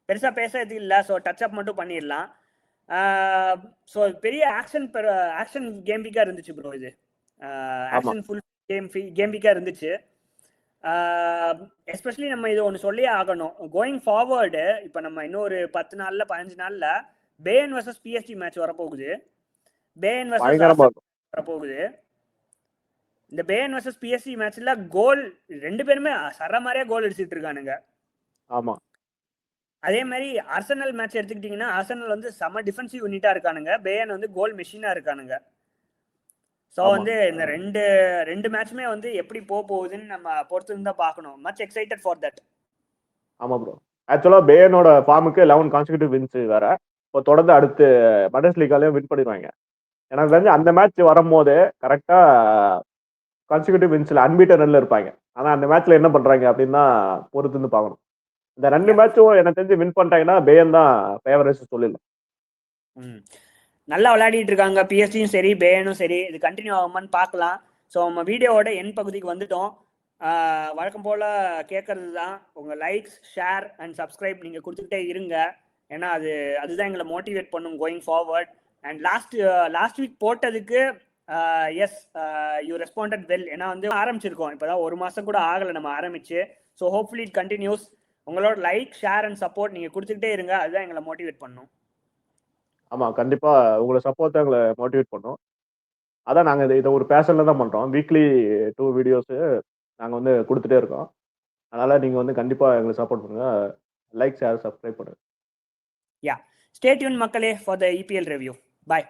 Speaker 1: பெருசா பேசுறதுக்கு இல்ல. ஸோ டச் அப் மட்டும் பண்ணிடலாம். ஸோ பெரிய ஆக்ஷன் கேம் வீக்கா இருந்துச்சு ப்ரோ. இது ஆக்ஷன் ஃபுல் கேம் வீக்கா இருந்துச்சு. எஸ்பெஷலி நம்ம இது ஒன்று சொல்லி ஆகணும். கோயிங் ஃபார்வர்டு இப்போ நம்ம இன்னொரு 10 நாள்ல 15 நாள்ல பேயர்ன் வர்சஸ் பிஎஸ்ஜி மேட்ச் வரப்போகுது. பேயர்ன் வர்சஸ் வரப்போகுது. இந்த பேயர்ன் வர்சஸ் பிஎஸ்ஜி மேட்ச்ல கோல் 2 பேருமே சர மாதிரியே கோல் அடிச்சிட்டு இருக்கானுங்க.
Speaker 2: ஆமா.
Speaker 1: அதே மாதிரி ஆர்சனல் மேட்ச் எடுத்துக்கிட்டீங்கன்னா ஆர்சனல் வந்து செம டிஃபென்சிவ் யூனிட்டா இருக்கானுங்க. பேயர்ன் வந்து கோல் மெஷினா இருக்கானுங்க. ஸோ வந்து இந்த ரெண்டு மேட்ச்மே வந்து எப்படி போகுதுன்னு நம்ம பொறுத்து இருந்தா பார்க்கணும். Much excited for that.
Speaker 2: ஆமா ப்ரோ. ஆக்சுவலா பேயர்னோட ஃபார்முக்கு 11 கான்சிக்யூட்டிவ் வின்ஸ் வேற. இப்போ தொடர்ந்து அடுத்து பண்டஸ்லீகாலயும் வின் பண்ணிடுவாங்க. எனக்கு தெரிஞ்சு அந்த மேட்ச் வரும்போது கரெக்டா கான்சிக்யூட்டிவ் வின்ஸ்ல அன்பீட்டன்ல இருப்பாங்க. ஆனா அந்த மேட்ச்ல என்ன பண்றாங்க அப்படின்னு பொறுத்து இருந்து பார்க்கணும். இந்த 2 மேட்சும் எனக்கு தெரிஞ்சு வின் பண்ணிட்டாங்கன்னா பேயர்ன் தான் ஃபேவரட்ஸ் சொல்லிடலாம்.
Speaker 1: நல்லா விளையாடிட்டு இருக்காங்க பிஎஸ்ஜியும் சரி பேயனும் சரி. இது கண்டினியூ ஆகுமான்னு பார்க்கலாம். ஸோ நம்ம வீடியோவோட என் பகுதிக்கு வந்துட்டோம். வழக்கம் போல் கேட்கறது தான் உங்கள் லைக்ஸ், ஷேர் அண்ட் சப்ஸ்கிரைப் நீங்கள் கொடுத்துக்கிட்டே இருங்க. ஏன்னா அதுதான் எங்களை மோட்டிவேட் பண்ணும் going forward. And last week போட்டதுக்கு எஸ் யூ ரெஸ்பாண்டட் வெல். ஏன்னா வந்து ஆரம்பிச்சிருக்கோம், இப்போ தான் 1 மாதம் கூட ஆகலை நம்ம ஆரம்பிச்சு. So hopefully it continuous. உங்களோட லைக், ஷேர் அண்ட் சப்போர்ட் நீங்கள் கொடுத்துக்கிட்டே இருங்க. அதுதான் எங்களை மோட்டிவேட் பண்ணும்.
Speaker 2: ஆமா, கண்டிப்பா உங்களை சப்போர்ட் தான் எங்களை மோட்டிவேட் பண்ணும். அதான் நாங்க இதை ஒரு பேஷன்ல தான் பண்றோம். வீக்லி 2 வீடியோஸ் நாங்க வந்து கொடுத்துட்டே இருக்கோம். அதனால நீங்க வந்து கண்டிப்பா எங்களுக்கு சப்போர்ட் பண்ணுங்க. லைக், ஷேர், சப்ஸ்கிரைப் பண்ணுங்க.
Speaker 1: யா, ஸ்டே டியூன் மக்களே for the EPL review. By.